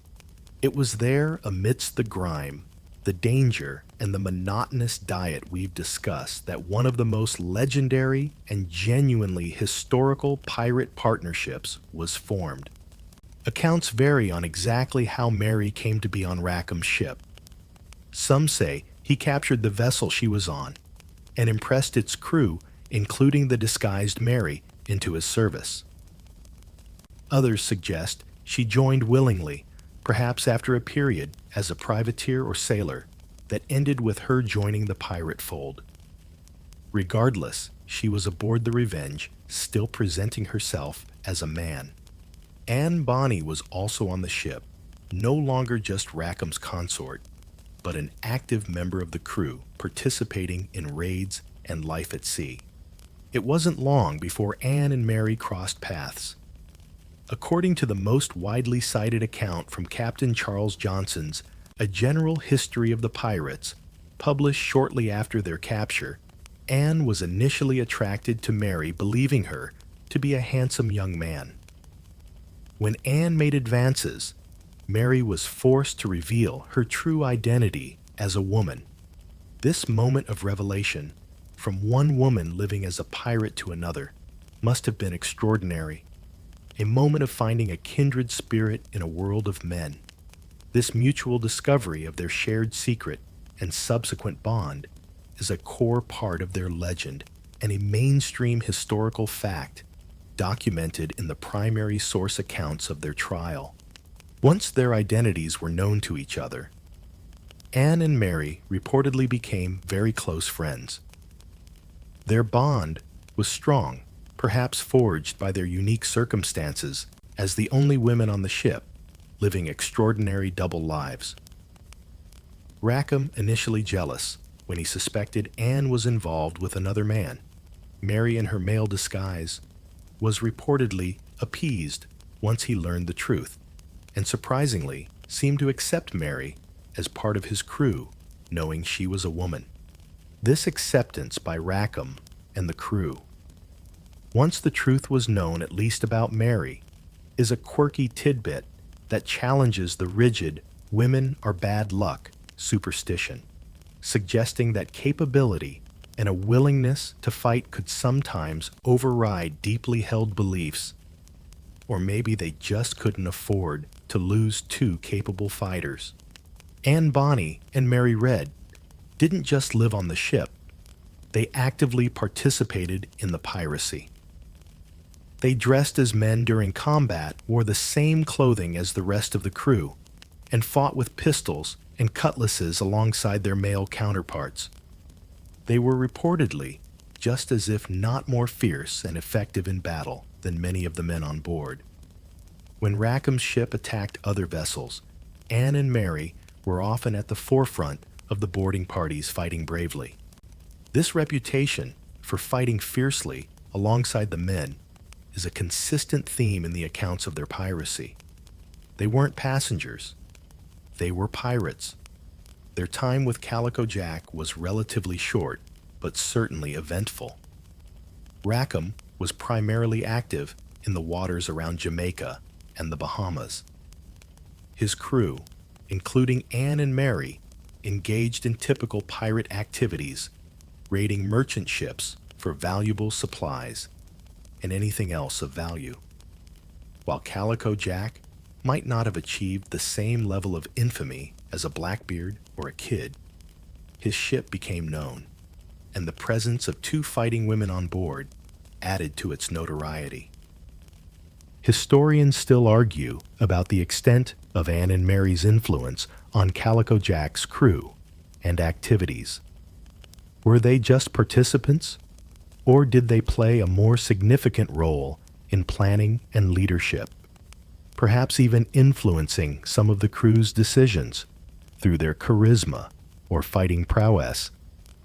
It was there, amidst the grime, the danger, and the monotonous diet we've discussed, that one of the most legendary and genuinely historical pirate partnerships was formed. Accounts vary on exactly how Mary came to be on Rackham's ship. Some say he captured the vessel she was on and impressed its crew, including the disguised Mary, into his service. Others suggest she joined willingly, perhaps after a period as a privateer or sailor that ended with her joining the pirate fold. Regardless, she was aboard the Revenge, still presenting herself as a man. Anne Bonny was also on the ship, no longer just Rackham's consort, but an active member of the crew participating in raids and life at sea. It wasn't long before Anne and Mary crossed paths. According to the most widely cited account from Captain Charles Johnson's A General History of the Pirates, published shortly after their capture, Anne was initially attracted to Mary, believing her to be a handsome young man. When Anne made advances, Mary was forced to reveal her true identity as a woman. This moment of revelation, from one woman living as a pirate to another, must have been extraordinary. A moment of finding a kindred spirit in a world of men. This mutual discovery of their shared secret and subsequent bond is a core part of their legend and a mainstream historical fact documented in the primary source accounts of their trial. Once their identities were known to each other, Anne and Mary reportedly became very close friends. Their bond was strong, perhaps forged by their unique circumstances as the only women on the ship, living extraordinary double lives. Rackham, initially jealous when he suspected Anne was involved with another man, Mary in her male disguise, was reportedly appeased once he learned the truth, and surprisingly seemed to accept Mary as part of his crew, knowing she was a woman. This acceptance by Rackham and the crew, once the truth was known at least about Mary, is a quirky tidbit that challenges the rigid "women are bad luck" superstition, suggesting that capability and a willingness to fight could sometimes override deeply held beliefs. Or maybe they just couldn't afford to lose two capable fighters. Anne Bonny and Mary Red didn't just live on the ship, they actively participated in the piracy. They dressed as men during combat, wore the same clothing as the rest of the crew, and fought with pistols and cutlasses alongside their male counterparts. They were reportedly just as if not more fierce and effective in battle than many of the men on board. When Rackham's ship attacked other vessels, Anne and Mary were often at the forefront of the boarding parties fighting bravely. This reputation for fighting fiercely alongside the men is a consistent theme in the accounts of their piracy. They weren't passengers. They were pirates. Their time with Calico Jack was relatively short, but certainly eventful. Rackham was primarily active in the waters around Jamaica and the Bahamas. His crew, including Anne and Mary, engaged in typical pirate activities, raiding merchant ships for valuable supplies and anything else of value. While Calico Jack might not have achieved the same level of infamy as a Blackbeard or a Kidd, his ship became known, and the presence of two fighting women on board added to its notoriety. Historians still argue about the extent of Anne and Mary's influence on Calico Jack's crew and activities. Were they just participants, or did they play a more significant role in planning and leadership, perhaps even influencing some of the crew's decisions through their charisma or fighting prowess?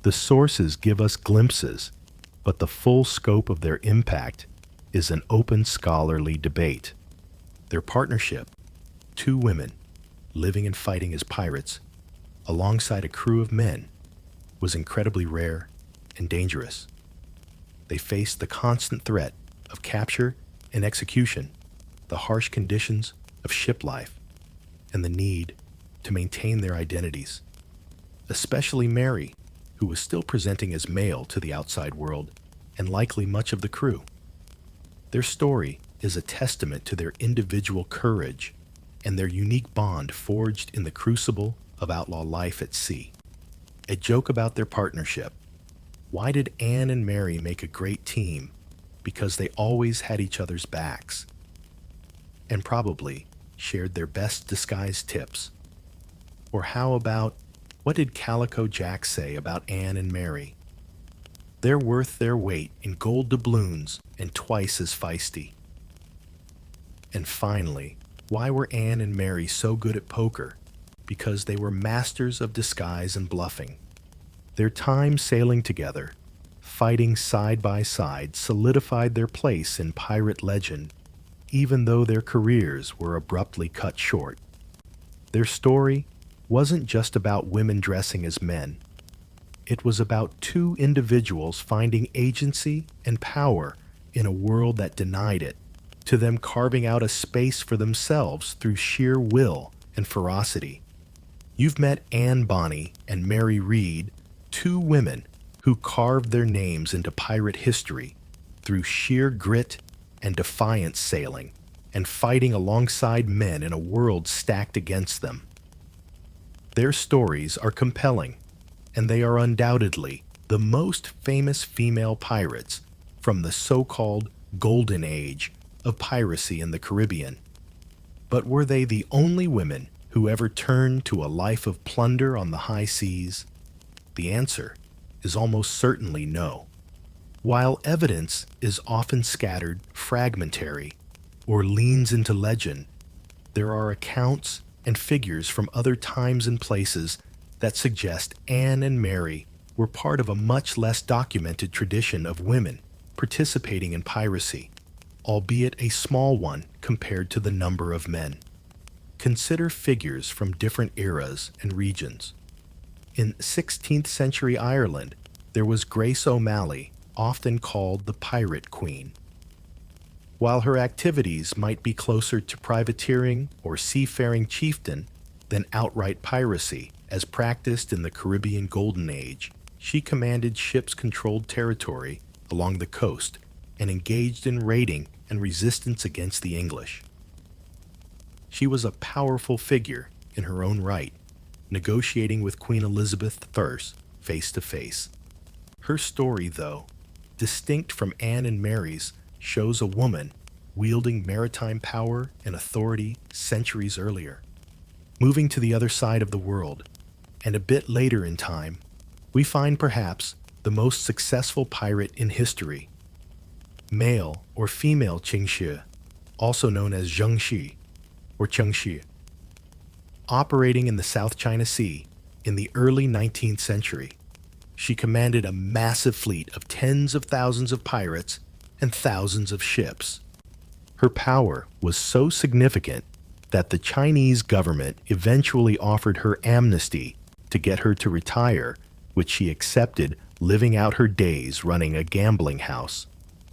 The sources give us glimpses, but the full scope of their impact is an open scholarly debate. Their partnership, two women living and fighting as pirates alongside a crew of men, was incredibly rare and dangerous. They faced the constant threat of capture and execution, the harsh conditions of ship life, and the need to maintain their identities, especially Mary, who was still presenting as male to the outside world and likely much of the crew. Their story is a testament to their individual courage and their unique bond forged in the crucible of outlaw life at sea. A joke about their partnership. Why did Anne and Mary make a great team? Because they always had each other's backs, and probably shared their best disguise tips. Or how about, what did Calico Jack say about Anne and Mary? They're worth their weight in gold doubloons and twice as feisty. And finally, why were Anne and Mary so good at poker? Because they were masters of disguise and bluffing. Their time sailing together, fighting side by side, solidified their place in pirate legend, even though their careers were abruptly cut short. Their story wasn't just about women dressing as men. It was about two individuals finding agency and power in a world that denied it, to them carving out a space for themselves through sheer will and ferocity. You've met Anne Bonny and Mary Read, two women who carved their names into pirate history through sheer grit and defiance sailing and fighting alongside men in a world stacked against them. Their stories are compelling, and they are undoubtedly the most famous female pirates from the so-called Golden Age of piracy in the Caribbean. But were they the only women who ever turned to a life of plunder on the high seas? The answer is almost certainly no. While evidence is often scattered, fragmentary, or leans into legend, there are accounts and figures from other times and places that suggest Anne and Mary were part of a much less documented tradition of women participating in piracy, albeit a small one compared to the number of men. Consider figures from different eras and regions. In 16th century Ireland, there was Grace O'Malley, often called the Pirate Queen. While her activities might be closer to privateering or seafaring chieftain than outright piracy, as practiced in the Caribbean Golden Age, she commanded ships-controlled territory along the coast and engaged in raiding and resistance against the English. She was a powerful figure in her own right, negotiating with Queen Elizabeth I face to face. Her story, though, distinct from Anne and Mary's, shows a woman wielding maritime power and authority centuries earlier. Moving to the other side of the world, and a bit later in time, we find perhaps the most successful pirate in history. Male or female Qingxi, also known as Zhengxi or Chengxi, operating in the South China Sea in the early 19th century. She commanded a massive fleet of tens of thousands of pirates and thousands of ships. Her power was so significant that the Chinese government eventually offered her amnesty to get her to retire, which she accepted, living out her days running a gambling house.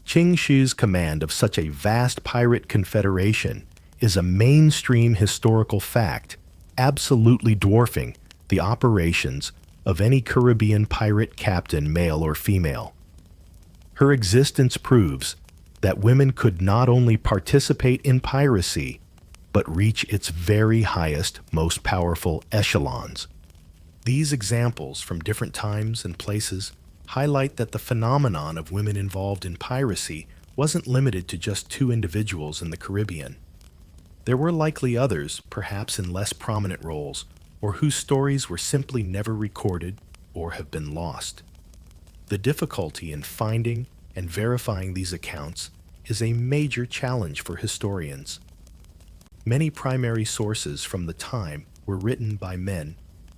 Qingxi's command of such a vast pirate confederation is a mainstream historical fact, absolutely dwarfing the operations of any Caribbean pirate captain, male or female. Her existence proves that women could not only participate in piracy, but reach its very highest, most powerful echelons. These examples from different times and places highlight that the phenomenon of women involved in piracy wasn't limited to just two individuals in the Caribbean. There were likely others, perhaps in less prominent roles, or whose stories were simply never recorded or have been lost. The difficulty in finding and verifying these accounts is a major challenge for historians. Many primary sources from the time were written by men,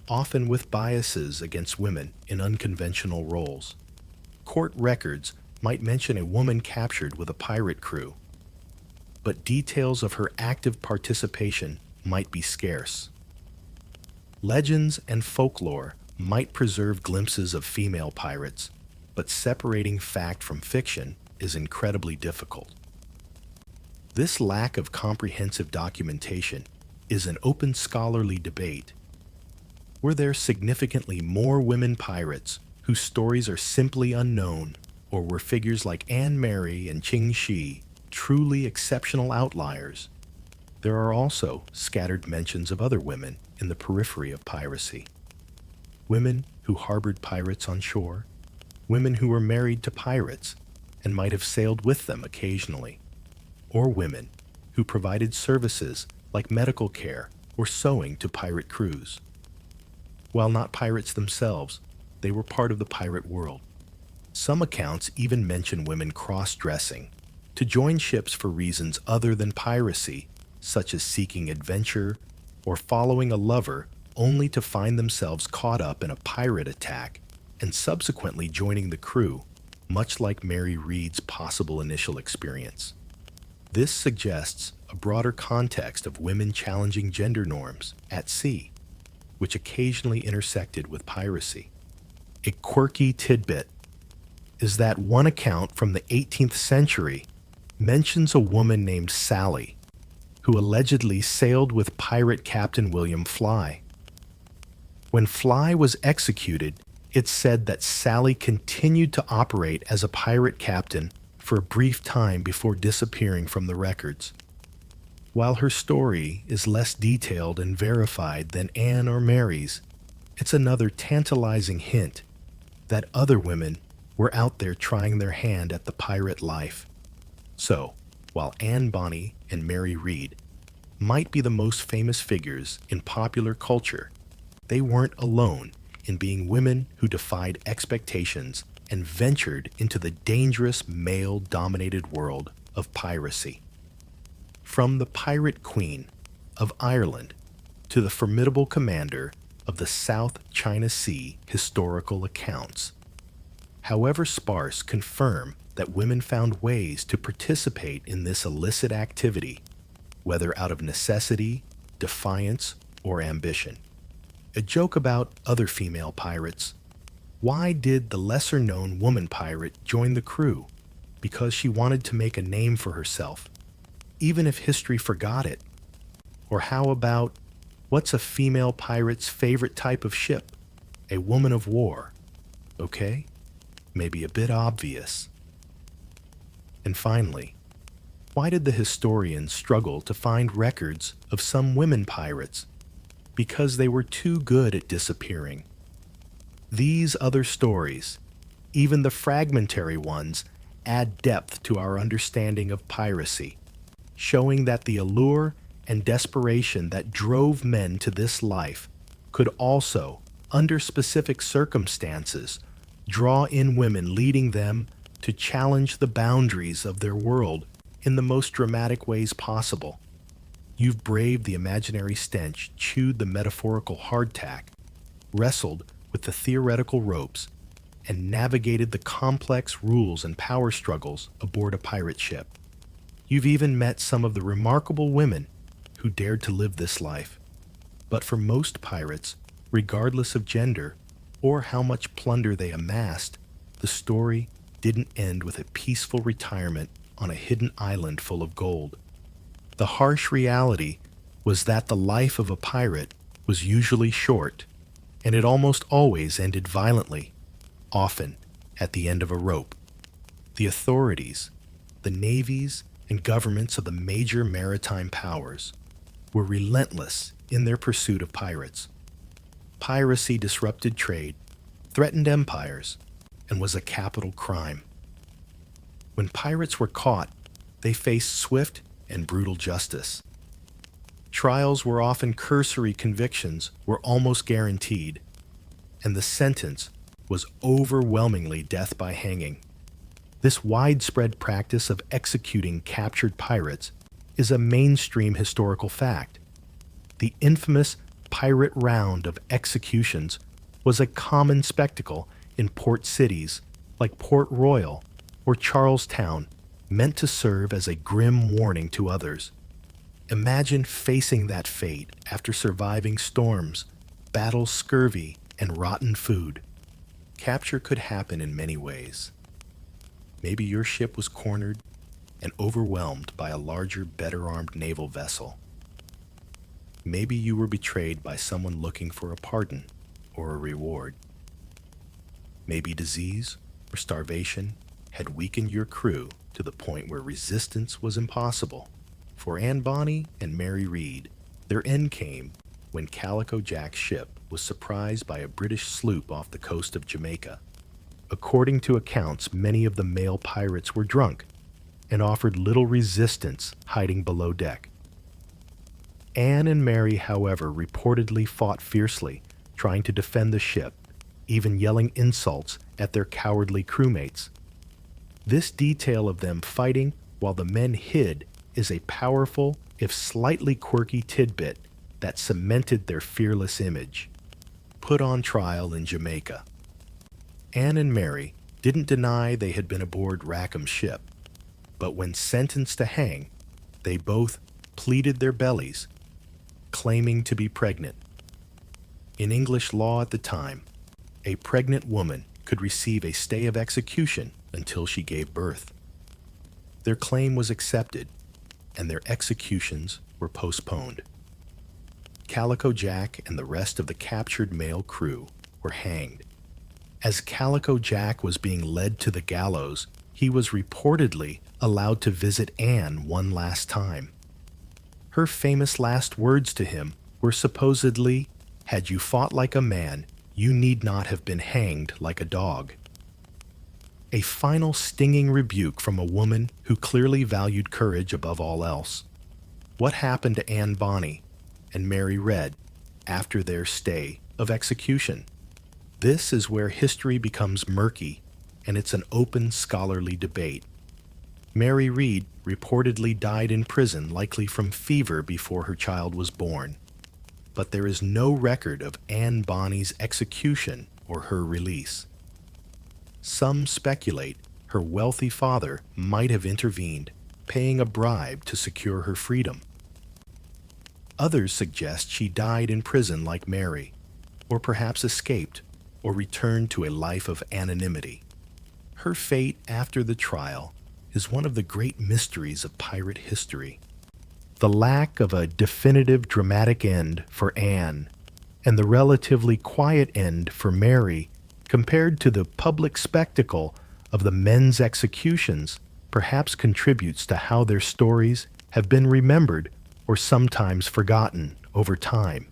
often with biases against women in unconventional roles. Court records might mention a woman captured with a pirate crew, but details of her active participation might be scarce. Legends and folklore might preserve glimpses of female pirates, but separating fact from fiction is incredibly difficult. This lack of comprehensive documentation is an open scholarly debate. Were there significantly more women pirates whose stories are simply unknown, or were figures like Anne Mary and Qingxi truly exceptional outliers? There are also scattered mentions of other women in the periphery of piracy. Women who harbored pirates on shore, women who were married to pirates and might have sailed with them occasionally, or women who provided services like medical care or sewing to pirate crews. While not pirates themselves, they were part of the pirate world. Some accounts even mention women cross-dressing to join ships for reasons other than piracy, such as seeking adventure or following a lover, only to find themselves caught up in a pirate attack and subsequently joining the crew, much like Mary Read's possible initial experience. This suggests a broader context of women challenging gender norms at sea, which occasionally intersected with piracy. A quirky tidbit is that one account from the 18th century mentions a woman named Sally, who allegedly sailed with pirate Captain William Fly. When Fly was executed, it's said that Sally continued to operate as a pirate captain for a brief time before disappearing from the records. While her story is less detailed and verified than Anne or Mary's, it's another tantalizing hint that other women were out there trying their hand at the pirate life. So, while Anne Bonny and Mary Read might be the most famous figures in popular culture, they weren't alone in being women who defied expectations and ventured into the dangerous male-dominated world of piracy. From the pirate queen of Ireland to the formidable commander of the South China Sea, historical accounts, however sparse, confirm that women found ways to participate in this illicit activity, whether out of necessity, defiance, or ambition. A joke about other female pirates. Why did the lesser-known woman pirate join the crew? Because she wanted to make a name for herself, even if history forgot it. Or how about, what's a female pirate's favorite type of ship? A woman of war. Okay? Maybe a bit obvious. And finally, why did the historians struggle to find records of some women pirates? Because they were too good at disappearing. These other stories, even the fragmentary ones, add depth to our understanding of piracy, showing that the allure and desperation that drove men to this life could also, under specific circumstances, draw in women, leading them to challenge the boundaries of their world in the most dramatic ways possible. You've braved the imaginary stench, chewed the metaphorical hardtack, wrestled with the theoretical ropes, and navigated the complex rules and power struggles aboard a pirate ship. You've even met some of the remarkable women who dared to live this life. But for most pirates, regardless of gender or how much plunder they amassed, the story didn't end with a peaceful retirement on a hidden island full of gold. The harsh reality was that the life of a pirate was usually short, and it almost always ended violently, often at the end of a rope. The authorities, the navies, and governments of the major maritime powers were relentless in their pursuit of pirates. Piracy disrupted trade, threatened empires, and was a capital crime. When pirates were caught, they faced swift and brutal justice. Trials were often cursory, convictions were almost guaranteed, and the sentence was overwhelmingly death by hanging. This widespread practice of executing captured pirates is a mainstream historical fact. The infamous pirate round of executions was a common spectacle in port cities like Port Royal or Charlestown, meant to serve as a grim warning to others. Imagine facing that fate after surviving storms, battles, scurvy, and rotten food. Capture could happen in many ways. Maybe your ship was cornered and overwhelmed by a larger, better-armed naval vessel. Maybe you were betrayed by someone looking for a pardon or a reward. Maybe disease or starvation had weakened your crew to the point where resistance was impossible. For Anne Bonny and Mary Read, their end came when Calico Jack's ship was surprised by a British sloop off the coast of Jamaica. According to accounts, many of the male pirates were drunk and offered little resistance hiding below deck. Anne and Mary, however, reportedly fought fiercely, trying to defend the ship, even yelling insults at their cowardly crewmates. This detail of them fighting while the men hid is a powerful, if slightly quirky tidbit that cemented their fearless image. Put on trial in Jamaica. Anne and Mary didn't deny they had been aboard Rackham's ship, but when sentenced to hang, they both pleaded their bellies, claiming to be pregnant. In English law at the time, a pregnant woman could receive a stay of execution until she gave birth. Their claim was accepted, and their executions were postponed. Calico Jack and the rest of the captured male crew were hanged. As Calico Jack was being led to the gallows, he was reportedly allowed to visit Anne one last time. Her famous last words to him were supposedly, "Had you fought like a man, you need not have been hanged like a dog." A final stinging rebuke from a woman who clearly valued courage above all else. What happened to Anne Bonny and Mary Red after their stay of execution? This is where history becomes murky, and it's an open scholarly debate. Mary Read reportedly died in prison, likely from fever before her child was born. But there is no record of Anne Bonny's execution or her release. Some speculate her wealthy father might have intervened, paying a bribe to secure her freedom. Others suggest she died in prison like Mary, or perhaps escaped or returned to a life of anonymity. Her fate after the trial is one of the great mysteries of pirate history. The lack of a definitive dramatic end for Anne and the relatively quiet end for Mary, compared to the public spectacle of the men's executions, perhaps contributes to how their stories have been remembered or sometimes forgotten over time.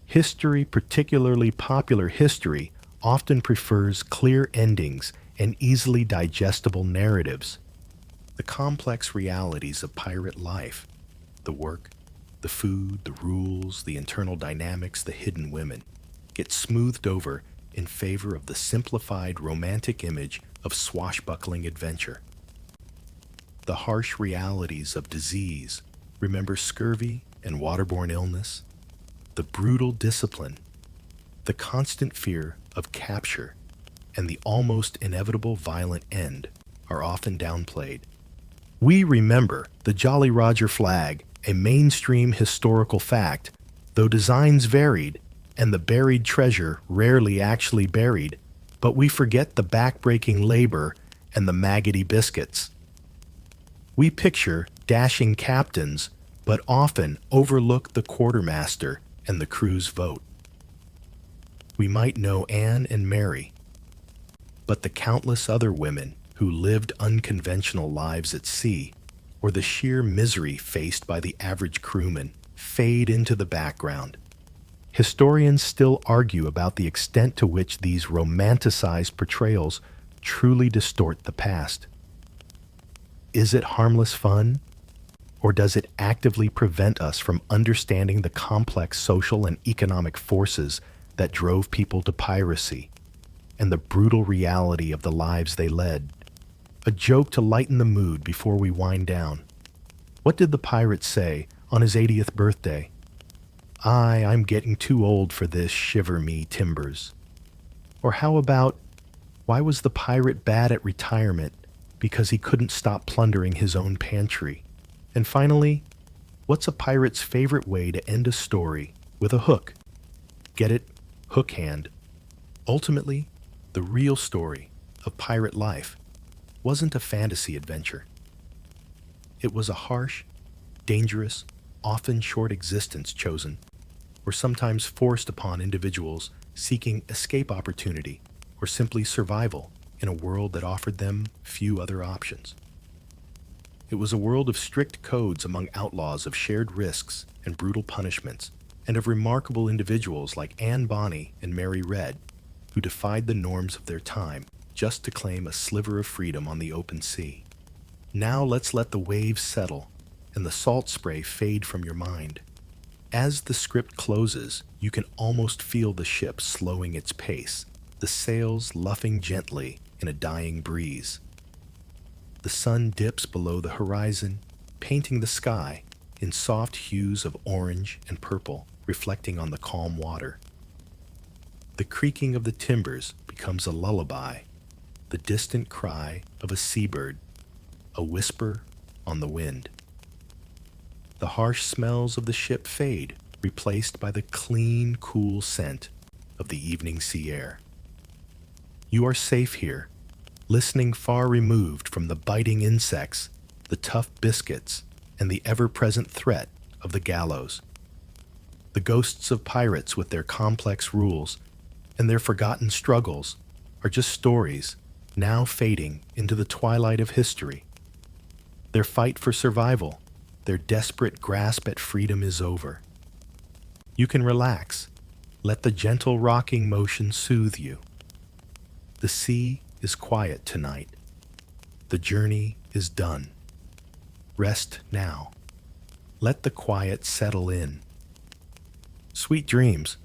History, particularly popular history, often prefers clear endings and easily digestible narratives. The complex realities of pirate life, the work, the food, the rules, the internal dynamics, the hidden women, get smoothed over in favor of the simplified romantic image of swashbuckling adventure. The harsh realities of disease, remember scurvy and waterborne illness, the brutal discipline, the constant fear of capture, and the almost inevitable violent end are often downplayed. We remember the Jolly Roger flag, a mainstream historical fact, though designs varied and the buried treasure rarely actually buried, but we forget the back-breaking labor and the maggoty biscuits. We picture dashing captains, but often overlook the quartermaster and the crew's vote. We might know Anne and Mary, but the countless other women who lived unconventional lives at sea, or the sheer misery faced by the average crewman, fade into the background. Historians still argue about the extent to which these romanticized portrayals truly distort the past. Is it harmless fun? Or does it actively prevent us from understanding the complex social and economic forces that drove people to piracy and the brutal reality of the lives they led? A joke to lighten the mood before we wind down. What did the pirate say on his 80th birthday? I'm getting too old for this, shiver me timbers. Or how about, why was the pirate bad at retirement? Because he couldn't stop plundering his own pantry. And finally, what's a pirate's favorite way to end a story with a hook? Get it? Hook hand. Ultimately, the real story of pirate life wasn't a fantasy adventure. It was a harsh, dangerous, often short existence chosen, or sometimes forced upon individuals seeking escape opportunity or simply survival in a world that offered them few other options. It was a world of strict codes among outlaws, of shared risks and brutal punishments, and of remarkable individuals like Anne Bonny and Mary Red, who defied the norms of their time just to claim a sliver of freedom on the open sea. Now let's let the waves settle and the salt spray fade from your mind. As the script closes, you can almost feel the ship slowing its pace, the sails luffing gently in a dying breeze. The sun dips below the horizon, painting the sky in soft hues of orange and purple, reflecting on the calm water. The creaking of the timbers becomes a lullaby, the distant cry of a seabird, a whisper on the wind. The harsh smells of the ship fade, replaced by the clean, cool scent of the evening sea air. You are safe here, listening far removed from the biting insects, the tough biscuits, and the ever-present threat of the gallows. The ghosts of pirates with their complex rules and their forgotten struggles are just stories now fading into the twilight of history. Their fight for survival, their desperate grasp at freedom is over. You can relax. Let the gentle rocking motion soothe you. The sea is quiet tonight. The journey is done. Rest now. Let the quiet settle in. Sweet dreams.